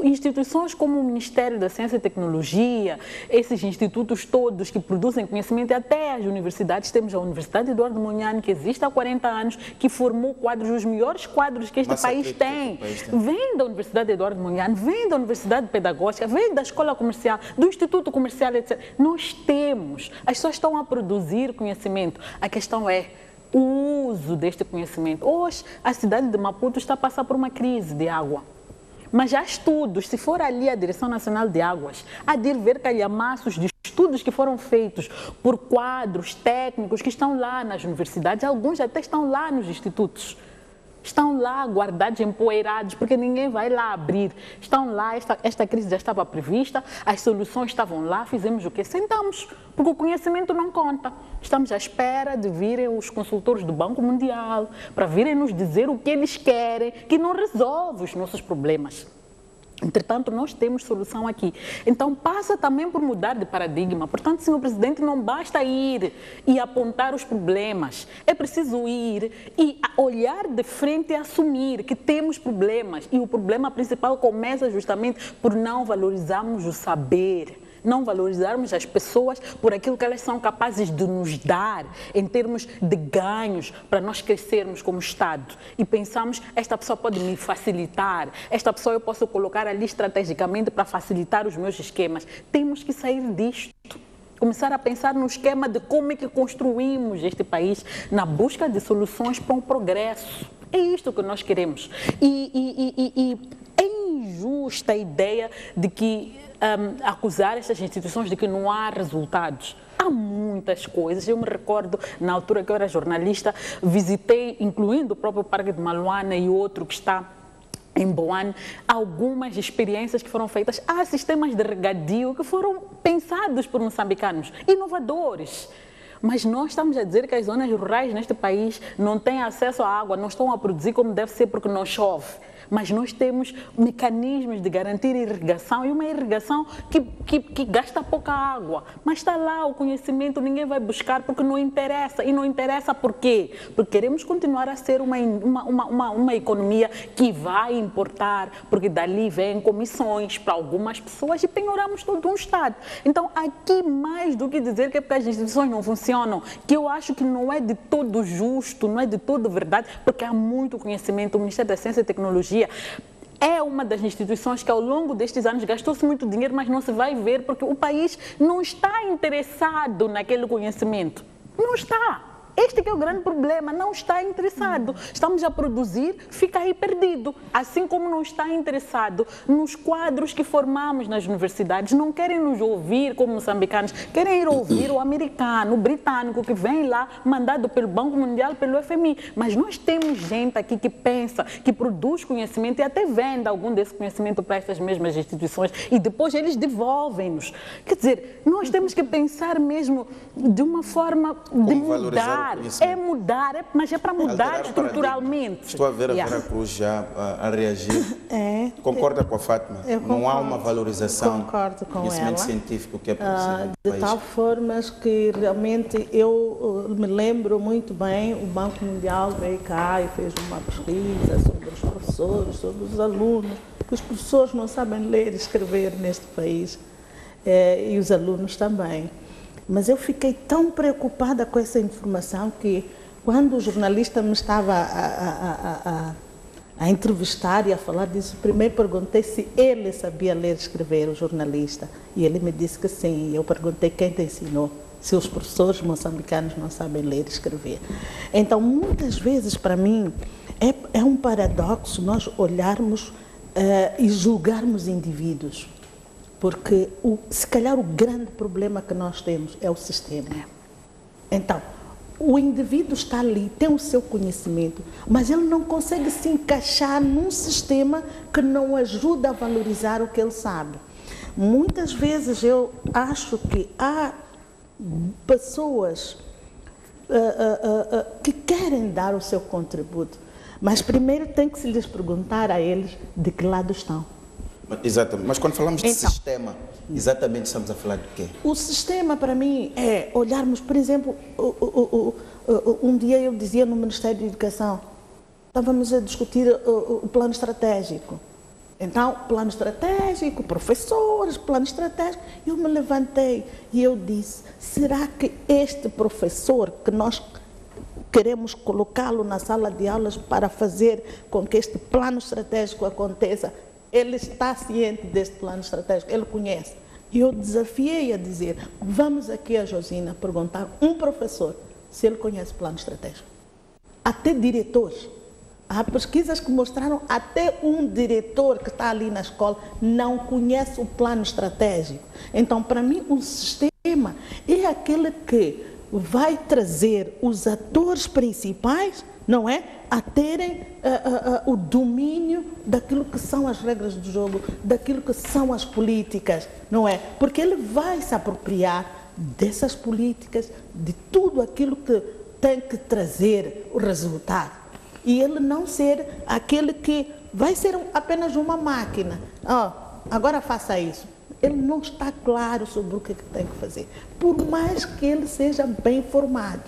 Instituições como o Ministério da Ciência e Tecnologia, esses institutos todos que produzem conhecimento, e até as universidades, temos a Universidade Eduardo Mondlane, que existe há 40 anos, que formou quadros, os melhores quadros que este país tem. Vem da Universidade Eduardo Mondlane, vem da Universidade Pedagógica, vem da Escola Comercial, do Instituto Comercial, etc. Nós temos, as pessoas estão a produzir conhecimento. A questão é o uso deste conhecimento. Hoje, a cidade de Maputo está a passar por uma crise de água. Mas há estudos, se for ali a Direção Nacional de Águas, há de ir ver calhamaços de estudos que foram feitos por quadros técnicos que estão lá nas universidades, alguns até estão lá nos institutos. Estão lá guardados, empoeirados, porque ninguém vai lá abrir. Estão lá, esta crise já estava prevista, as soluções estavam lá, fizemos o quê? Sentamos, porque o conhecimento não conta. Estamos à espera de virem os consultores do Banco Mundial, para virem nos dizer o que eles querem, que não resolve os nossos problemas. Entretanto, nós temos solução aqui. Então, passa também por mudar de paradigma. Portanto, senhor presidente, não basta ir e apontar os problemas. É preciso ir e olhar de frente e assumir que temos problemas. E o problema principal começa justamente por não valorizarmos o saber. Não valorizarmos as pessoas por aquilo que elas são capazes de nos dar em termos de ganhos para nós crescermos como Estado. E pensamos, esta pessoa pode me facilitar, esta pessoa eu posso colocar ali estrategicamente para facilitar os meus esquemas. Temos que sair disto. Começar a pensar no esquema de como é que construímos este país na busca de soluções para um progresso. É isto que nós queremos. E é injusta a ideia de que acusar estas instituições de que não há resultados. Há muitas coisas. Eu me recordo, na altura que eu era jornalista, visitei, incluindo o próprio Parque de Maluana e outro que está em Boane, algumas experiências que foram feitas. Há sistemas de regadio que foram pensados por moçambicanos, inovadores. Mas nós estamos a dizer que as zonas rurais neste país não têm acesso à água, não estão a produzir como deve ser porque não chove. Mas nós temos mecanismos de garantir irrigação, e uma irrigação que gasta pouca água. Mas está lá o conhecimento, ninguém vai buscar porque não interessa. E não interessa por quê? Porque queremos continuar a ser uma economia que vai importar, porque dali vêm comissões para algumas pessoas e penhoramos todo um Estado. Então, aqui, mais do que dizer que é porque as instituições não funcionam, que eu acho que não é de todo justo, não é de todo verdade, porque há muito conhecimento. O Ministério da Ciência e Tecnologia é uma das instituições que ao longo destes anos gastou-se muito dinheiro, mas não se vai ver porque o país não está interessado naquele conhecimento. Não está. Este que é o grande problema, não está interessado. Estamos a produzir, fica aí perdido. Assim como não está interessado nos quadros que formamos nas universidades, não querem nos ouvir como moçambicanos, querem ir ouvir o americano, o britânico, que vem lá, mandado pelo Banco Mundial, pelo FMI. Mas nós temos gente aqui que pensa, que produz conhecimento e até vende algum desse conhecimento para estas mesmas instituições e depois eles devolvem-nos. Quer dizer, nós temos que pensar mesmo de uma forma de mudar. mudar, mas é para mudar estruturalmente. Estou a ver a Vera Cruz já a reagir. Concorda com a Fátima? Não há uma valorização do conhecimento científico que é produzido no país. De tal forma que realmente eu me lembro muito bem, o Banco Mundial veio cá e fez uma pesquisa sobre os professores, sobre os alunos, que os professores não sabem ler e escrever neste país, e os alunos também. Mas eu fiquei tão preocupada com essa informação que, quando o jornalista me estava a entrevistar e a falar disso, primeiro perguntei se ele sabia ler e escrever, o jornalista, e ele me disse que sim. Eu perguntei quem te ensinou, se os professores moçambicanos não sabem ler e escrever. Então, muitas vezes, para mim, é um paradoxo nós olharmos e julgarmos indivíduos. Porque, se calhar, o grande problema que nós temos é o sistema. Então, o indivíduo está ali, tem o seu conhecimento, mas ele não consegue se encaixar num sistema que não ajuda a valorizar o que ele sabe. Muitas vezes eu acho que há pessoas que querem dar o seu contributo, mas primeiro tem que se lhes perguntar a eles de que lado estão. Exatamente. Mas quando falamos de sistema, exatamente estamos a falar de quê? O sistema, para mim, é olharmos, por exemplo, um dia eu dizia no Ministério da Educação, estávamos a discutir o plano estratégico. Então, plano estratégico, professores, plano estratégico. Eu me levantei e eu disse, será que este professor que nós queremos colocá-lo na sala de aulas para fazer com que este plano estratégico aconteça, ele está ciente deste plano estratégico, ele conhece? E eu desafiei a dizer, vamos aqui a Josina perguntar um professor se ele conhece o plano estratégico. Até diretores. Há pesquisas que mostraram até um diretor que está ali na escola não conhece o plano estratégico. Então, para mim, um sistema é aquele que vai trazer os atores principais, não é? A terem o domínio daquilo que são as regras do jogo, daquilo que são as políticas, não é? Porque ele vai se apropriar dessas políticas, de tudo aquilo que tem que trazer o resultado. E ele não ser aquele que vai ser apenas uma máquina. Agora faça isso. Ele não está claro sobre o que tem que fazer, por mais que ele seja bem formado.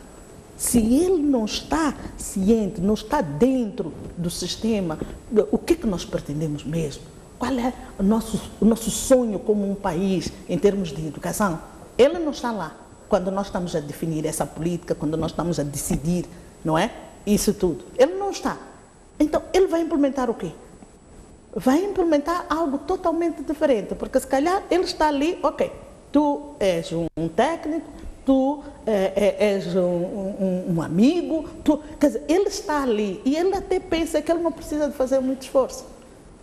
Se ele não está ciente, não está dentro do sistema, o que nós pretendemos mesmo? Qual é o nosso sonho como um país em termos de educação? Ele não está lá quando nós estamos a definir essa política, quando nós estamos a decidir, não é? Isso tudo. Ele não está. Então, ele vai implementar o quê? Vai implementar algo totalmente diferente, porque se calhar ele está ali, ok, tu és um técnico, tu és um amigo, quer dizer, ele está ali e ele até pensa que ele não precisa de fazer muito esforço,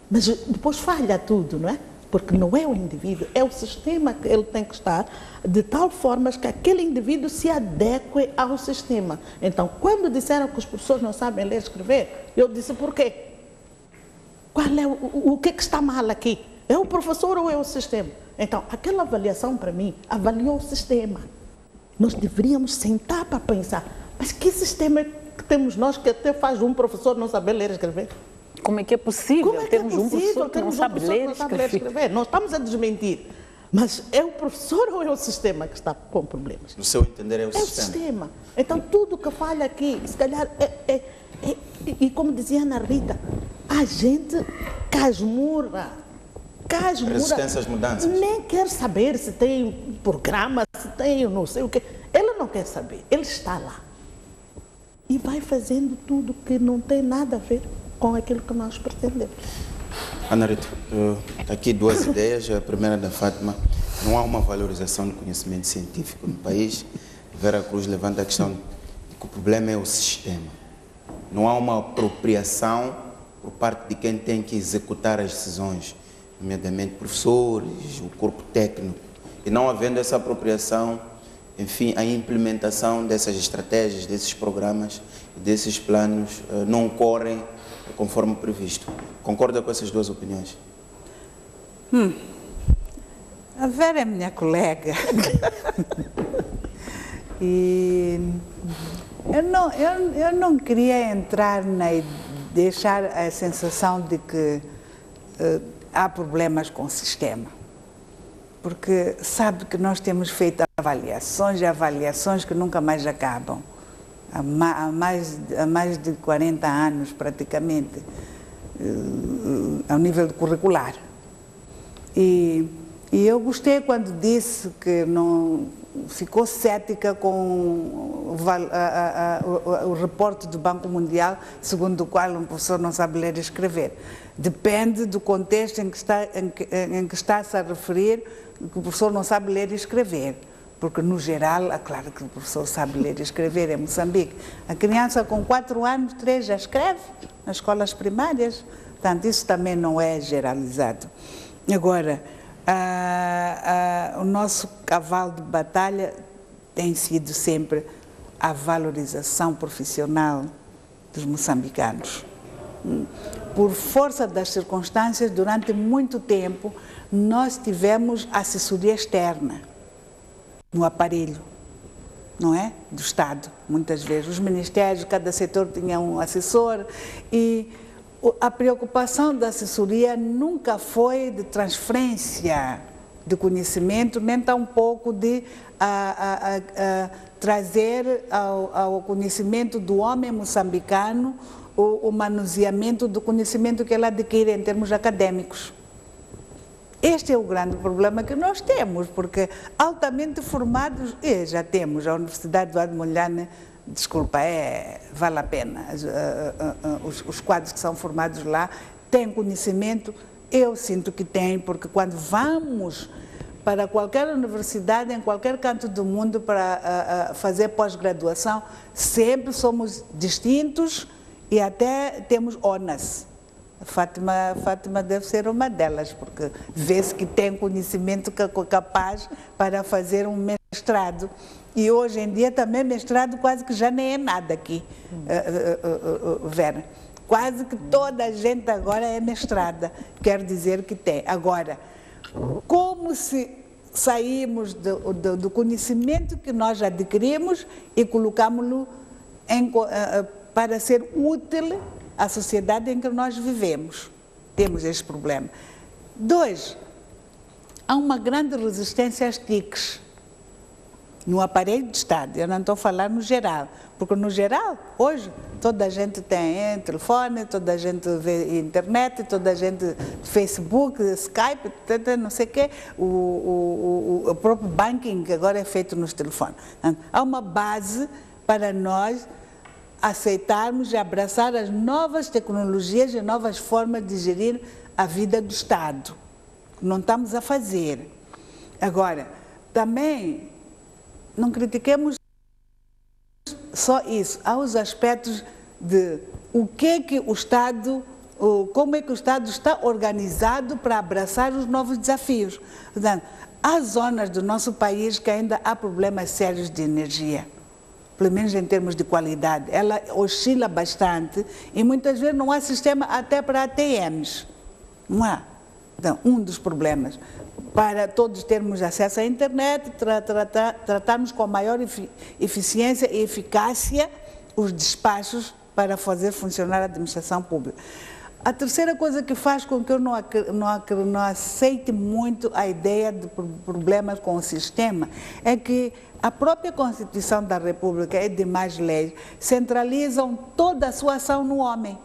mas depois falha tudo, não é? Porque não é o indivíduo, é o sistema que ele tem que estar de tal forma que aquele indivíduo se adeque ao sistema. Então, quando disseram que os professores não sabem ler e escrever, eu disse por quê? Qual é o que está mal aqui? É o professor ou é o sistema? Então, aquela avaliação para mim, avaliou o sistema. Nós deveríamos sentar para pensar, mas que sistema que temos nós que até faz um professor não saber ler e escrever? Como é que é possível termos um professor que não sabe ler e escrever? Nós estamos a desmentir, mas é o professor ou é o sistema que está com problemas? No seu entender é o sistema. É o sistema. Então tudo que falha aqui, se calhar, e como dizia Ana Rita, a gente casmurra, resistência às mudanças. Nem quer saber se tem programa, se tem não sei o quê. Ele não quer saber, ele está lá. E vai fazendo tudo que não tem nada a ver com aquilo que nós pretendemos. Ana Rita, aqui duas ideias. A primeira da Fátima, não há uma valorização do conhecimento científico no país. Vera Cruz levanta a questão de que o problema é o sistema. Não há uma apropriação por parte de quem tem que executar as decisões, nomeadamente professores, o corpo técnico. E não havendo essa apropriação, enfim, a implementação dessas estratégias, desses programas, desses planos não ocorrem conforme previsto. Concorda com essas duas opiniões? A Vera é minha colega. E Eu não queria entrar deixar a sensação de que há problemas com o sistema, porque sabe que nós temos feito avaliações e avaliações que nunca mais acabam, há mais de 40 anos praticamente, ao nível curricular. E eu gostei quando disse que não ficou cética com o reporte do Banco Mundial, segundo o qual um professor não sabe ler e escrever. Depende do contexto em que está-se a referir, que o professor não sabe ler e escrever. Porque, no geral, é claro que o professor sabe ler e escrever em Moçambique. A criança com 4 anos, 3 já escreve nas escolas primárias. Portanto, isso também não é generalizado. Agora, o nosso cavalo de batalha tem sido sempre a valorização profissional dos moçambicanos. Por força das circunstâncias, durante muito tempo, nós tivemos assessoria externa no aparelho, não é? Do Estado, muitas vezes. Os ministérios, cada setor tinha um assessor e a preocupação da assessoria nunca foi de transferência de conhecimento, nem tampouco de trazer ao conhecimento do homem moçambicano o manuseamento do conhecimento que ele adquire em termos acadêmicos. Este é o grande problema que nós temos, porque altamente formados, já temos, a Universidade do Eduardo Mondlane, desculpa, vale a pena, os quadros que são formados lá têm conhecimento, eu sinto que têm, porque quando vamos para qualquer universidade, em qualquer canto do mundo, para fazer pós-graduação, sempre somos distintos e até temos ONAS. Fátima deve ser uma delas, porque vê-se que tem conhecimento capaz para fazer um mestrado. E hoje em dia também mestrado quase que já nem é nada aqui, Vera. Quase que toda a gente agora é mestrada, quer dizer que tem. Agora, como se saímos do conhecimento que nós adquirimos e colocámos-lo para ser útil à sociedade em que nós vivemos? Temos este problema. 2, há uma grande resistência às TICs no aparelho de Estado. Eu não estou a falar no geral, porque no geral, hoje, toda a gente tem telefone, toda a gente vê internet, toda a gente Facebook, Skype, não sei o quê, o próprio banking que agora é feito nos telefones. Há uma base para nós aceitarmos e abraçar as novas tecnologias e novas formas de gerir a vida do Estado. Não estamos a fazer. Agora, também não critiquemos só isso. Há os aspectos de o que o Estado, como é que o Estado está organizado para abraçar os novos desafios. Portanto, há zonas do nosso país que ainda há problemas sérios de energia, pelo menos em termos de qualidade. Ela oscila bastante e muitas vezes não há sistema até para ATMs. Não há. Então, um dos problemas, para todos termos acesso à internet, tratarmos com maior eficiência e eficácia os despachos para fazer funcionar a administração pública. A terceira coisa que faz com que eu não aceite muito a ideia de problemas com o sistema é que a própria Constituição da República e demais leis centralizam toda a sua ação no homem.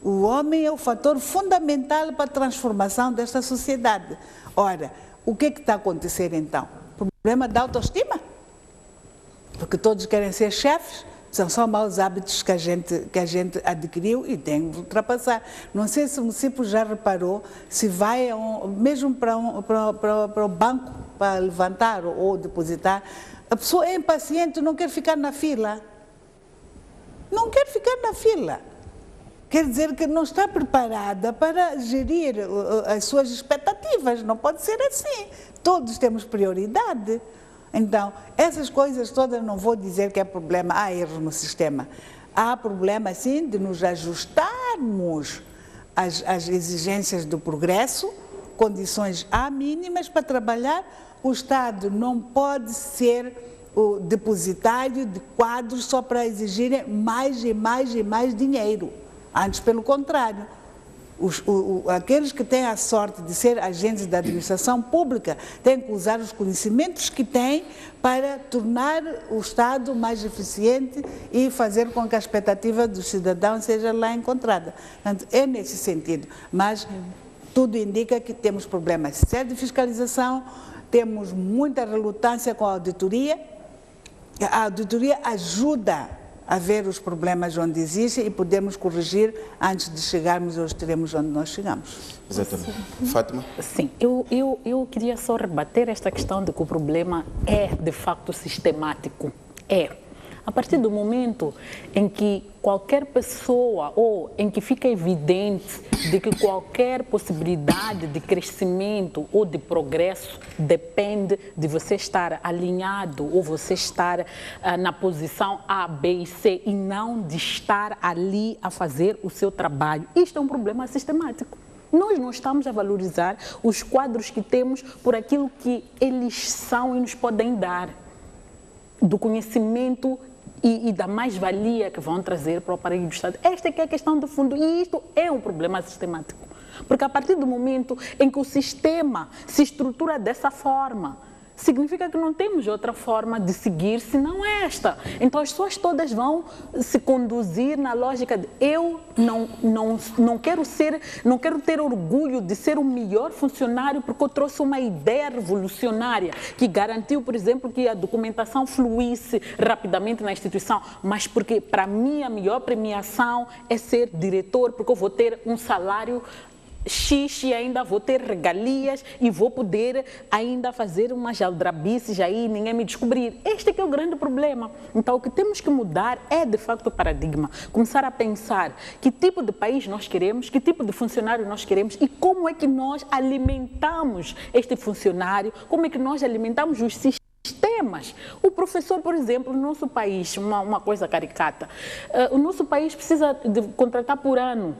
O homem é o fator fundamental para a transformação desta sociedade. Ora, o que está a acontecer então? Problema da autoestima? Porque todos querem ser chefes, são só maus hábitos que a gente adquiriu e tem que ultrapassar. Não sei se o município já reparou, se vai mesmo para o banco para levantar ou depositar, a pessoa é impaciente, não quer ficar na fila. Não quer ficar na fila. Quer dizer que não está preparada para gerir as suas expectativas. Não pode ser assim. Todos temos prioridade. Então, essas coisas todas não vou dizer que é problema, há erros no sistema. Há problema, sim, de nos ajustarmos às exigências do progresso, condições mínimas para trabalhar. O Estado não pode ser o depositário de quadros só para exigirem mais e mais e mais dinheiro. Antes, pelo contrário. Aqueles que têm a sorte de ser agentes da administração pública têm que usar os conhecimentos que têm para tornar o Estado mais eficiente e fazer com que a expectativa do cidadão seja lá encontrada. Portanto, é nesse sentido. Mas tudo indica que temos problemas sérios de fiscalização, temos muita relutância com a auditoria. A auditoria ajuda a ver os problemas onde existem e podemos corrigir antes de chegarmos ou estaremos onde nós chegamos. Exatamente. Fátima? Sim, eu queria só rebater esta questão de que o problema é, de facto, sistemático. A partir do momento em que qualquer pessoa ou em que fica evidente de que qualquer possibilidade de crescimento ou de progresso depende de você estar alinhado ou você estar na posição A, B e C e não de estar ali a fazer o seu trabalho. Isto é um problema sistemático. Nós não estamos a valorizar os quadros que temos por aquilo que eles são e nos podem dar, do conhecimento e da mais-valia que vão trazer para o aparelho do Estado. Esta é que é a questão do fundo e isto é um problema sistemático. Porque a partir do momento em que o sistema se estrutura dessa forma, significa que não temos outra forma de seguir senão esta. Então as pessoas todas vão se conduzir na lógica de eu não quero ter orgulho de ser o melhor funcionário porque eu trouxe uma ideia revolucionária que garantiu, por exemplo, que a documentação fluísse rapidamente na instituição, mas porque para mim a melhor premiação é ser diretor, porque eu vou ter um salário X e ainda vou ter regalias e vou poder ainda fazer umas aldrabices aí, ninguém me descobrir. Este é que é o grande problema. Então, o que temos que mudar é, de facto, o paradigma. Começar a pensar que tipo de país nós queremos, que tipo de funcionário nós queremos e como é que nós alimentamos este funcionário, como é que nós alimentamos os sistemas. O professor, por exemplo, no nosso país, uma coisa caricata, o nosso país precisa de contratar por ano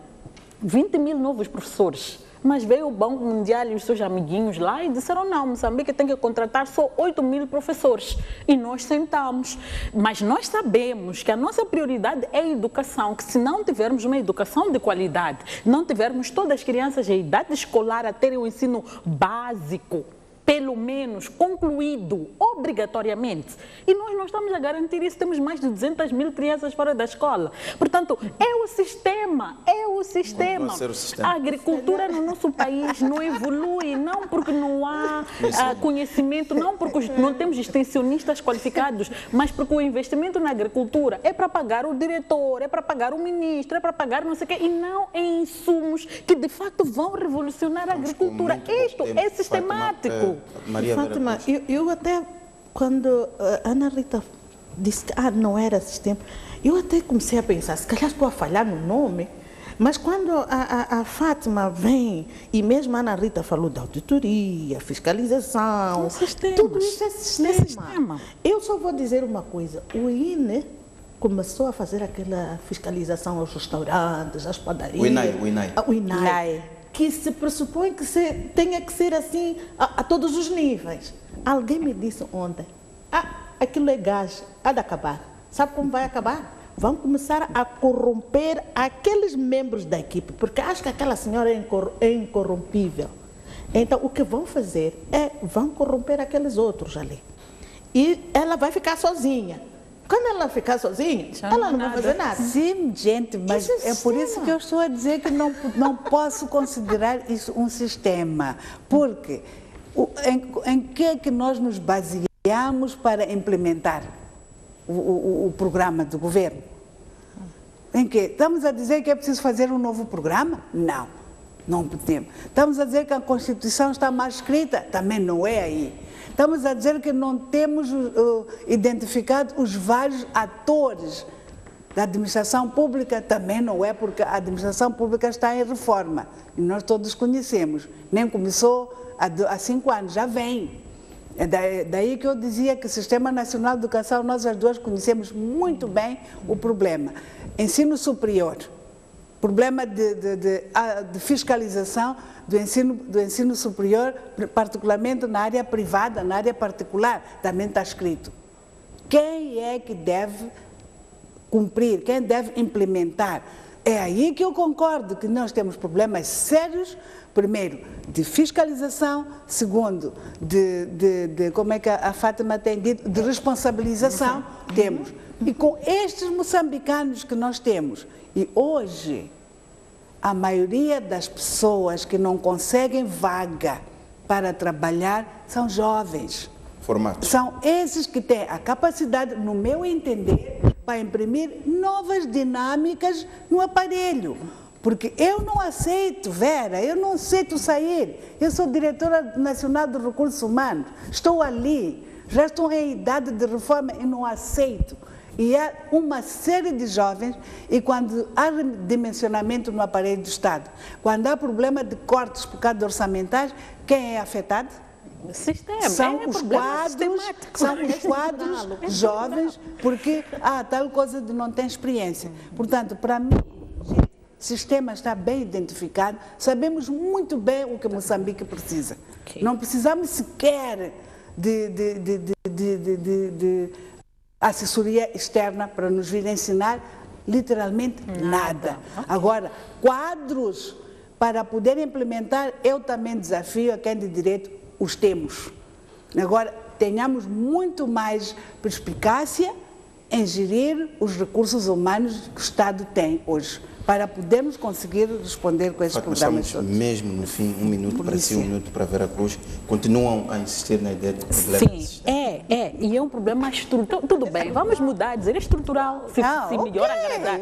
20 mil novos professores, mas veio o Banco Mundial e os seus amiguinhos lá e disseram não, Moçambique tem que contratar só 8 mil professores e nós sentamos, mas nós sabemos que a nossa prioridade é a educação, que se não tivermos uma educação de qualidade, não tivermos todas as crianças em idade escolar a terem o ensino básico, pelo menos concluído obrigatoriamente. E nós não estamos a garantir isso, temos mais de 200 mil crianças fora da escola. Portanto, é o sistema. A agricultura no nosso país não evolui, não porque não há conhecimento, não porque não temos extensionistas qualificados, mas porque o investimento na agricultura é para pagar o diretor, é para pagar o ministro, é para pagar não sei o quê, e não em insumos que de facto vão revolucionar a agricultura. Isto é sistemático. Fátima, eu até, quando a Ana Rita disse que não era sistema, eu até comecei a pensar, se calhar estou a falhar no nome, mas quando a Fátima vem, e mesmo a Ana Rita falou da auditoria, fiscalização, tudo isso é sistema. Eu só vou dizer uma coisa, o INE começou a fazer aquela fiscalização aos restaurantes, às padarias. O INAI. Que se pressupõe que tenha que ser assim a todos os níveis. Alguém me disse ontem, aquilo é gás, há de acabar. Sabe como vai acabar? Vão começar a corromper aqueles membros da equipe, porque acho que aquela senhora é incorrompível. Então, o que vão fazer vão corromper aqueles outros ali. E ela vai ficar sozinha. Quando ela ficar sozinha, ela não vai fazer nada. Sim, gente, mas é por isso que eu estou a dizer que não posso considerar isso um sistema. Porque em que é que nós nos baseamos para implementar o programa do governo? Em que? Estamos a dizer que é preciso fazer um novo programa? Não podemos. Estamos a dizer que a Constituição está mal escrita? Também não é aí. Estamos a dizer que não temos identificado os vários atores da administração pública, também não é, porque a administração pública está em reforma, e nós todos conhecemos, nem começou há 5 anos, já vem. É daí que eu dizia que o Sistema Nacional de Educação, nós as duas conhecemos muito bem o problema. Ensino superior, problema de fiscalização do ensino superior, particularmente na área privada, na área particular, também está escrito. Quem é que deve cumprir, quem deve implementar? É aí que eu concordo que nós temos problemas sérios, primeiro, de fiscalização, segundo, como é que a Fátima tem dito, de responsabilização, temos. E com estes moçambicanos que nós temos, e hoje, a maioria das pessoas que não conseguem vaga para trabalhar são jovens. Formatos. São esses que têm a capacidade, no meu entender, para imprimir novas dinâmicas no aparelho. Porque eu não aceito, Vera, eu não aceito sair. Eu sou diretora nacional de recursos humanos, estou ali, já estou em idade de reforma e não aceito. E há uma série de jovens, e quando há redimensionamento no aparelho do Estado, quando há problema de cortes por causa de orçamentais, quem é afetado? O sistema. São os quadros jovens, porque tal coisa de não ter experiência. Portanto, para mim, o sistema está bem identificado, sabemos muito bem o que Moçambique precisa. Okay. Não precisamos sequer de assessoria externa para nos vir ensinar literalmente nada. Okay. Agora, quadros para poder implementar, eu também desafio a quem de direito os temos. Agora, tenhamos muito mais perspicácia em gerir os recursos humanos que o Estado tem hoje, para podermos conseguir responder com esses programas todos. Mesmo no fim, 1 minuto para si, 1 minuto para Vera Cruz, continuam a insistir na ideia de problemas. Sim, e é um problema estrutural. Tudo bem, vamos mudar, dizer estrutural, se melhor agradar.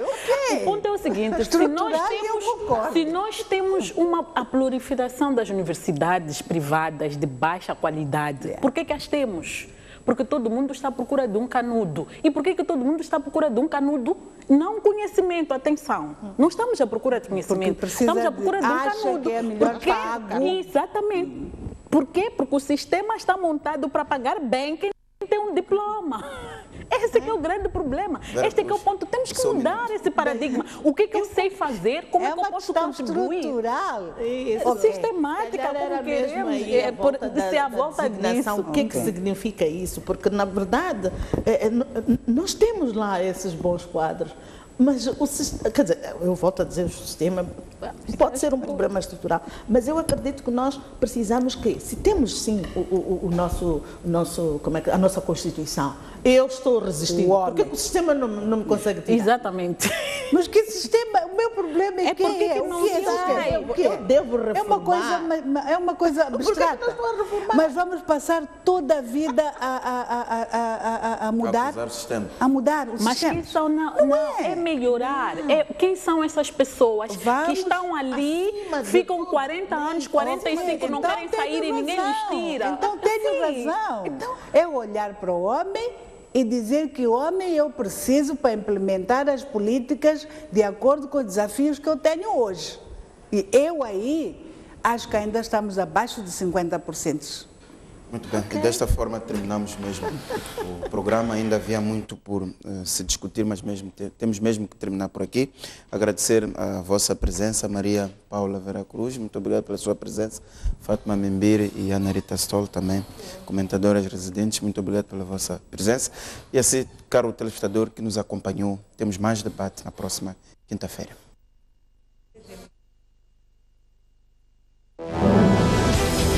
O ponto é o seguinte, se nós temos a proliferação das universidades privadas de baixa qualidade, por que as temos? Porque todo mundo está à procura de um canudo. E por que todo mundo está à procura de um canudo? Não conhecimento, atenção. Não estamos à procura de conhecimento. Estamos à procura de um canudo. Que é melhor pago. Exatamente. Por quê? Porque o sistema está montado para pagar bem quem tem um diploma. Esse que é o grande problema. Este é que é o ponto. Temos que mudar esse paradigma. O que eu sei fazer? Como é que eu posso contribuir? Estrutural. Sistemática, como queremos. Se a volta disso. O que significa isso? Porque, na verdade, nós temos lá esses bons quadros. Mas, quer dizer, eu volto a dizer, o sistema pode ser um problema estrutural, mas eu acredito que nós precisamos que, se temos sim a nossa Constituição, eu estou resistindo, porque o sistema não me consegue tirar. Exatamente. Mas que sistema? O meu problema é que eu devo reformar. É uma coisa abstrata. Mas vamos passar toda a vida a mudar. A sistema. A mudar o mas sistema. Mas é melhorar. Quem são essas pessoas que estão ali, ficam 40 anos, 45, não querem sair e ninguém lhes tira? Então tenho razão. É olhar para o homem e dizer que o homem eu preciso para implementar as políticas de acordo com os desafios que eu tenho hoje. E eu aí acho que ainda estamos abaixo de 50%. Muito bem, e desta forma terminamos mesmo o programa. Ainda havia muito por se discutir, mas temos mesmo que terminar por aqui. Agradecer a vossa presença, Maria Paula Vera Cruz, muito obrigado pela sua presença. Fátima Membiri e Ana Rita Stoll também, comentadoras residentes, muito obrigado pela vossa presença. E assim, caro telespectador que nos acompanhou, temos mais debate na próxima quinta-feira.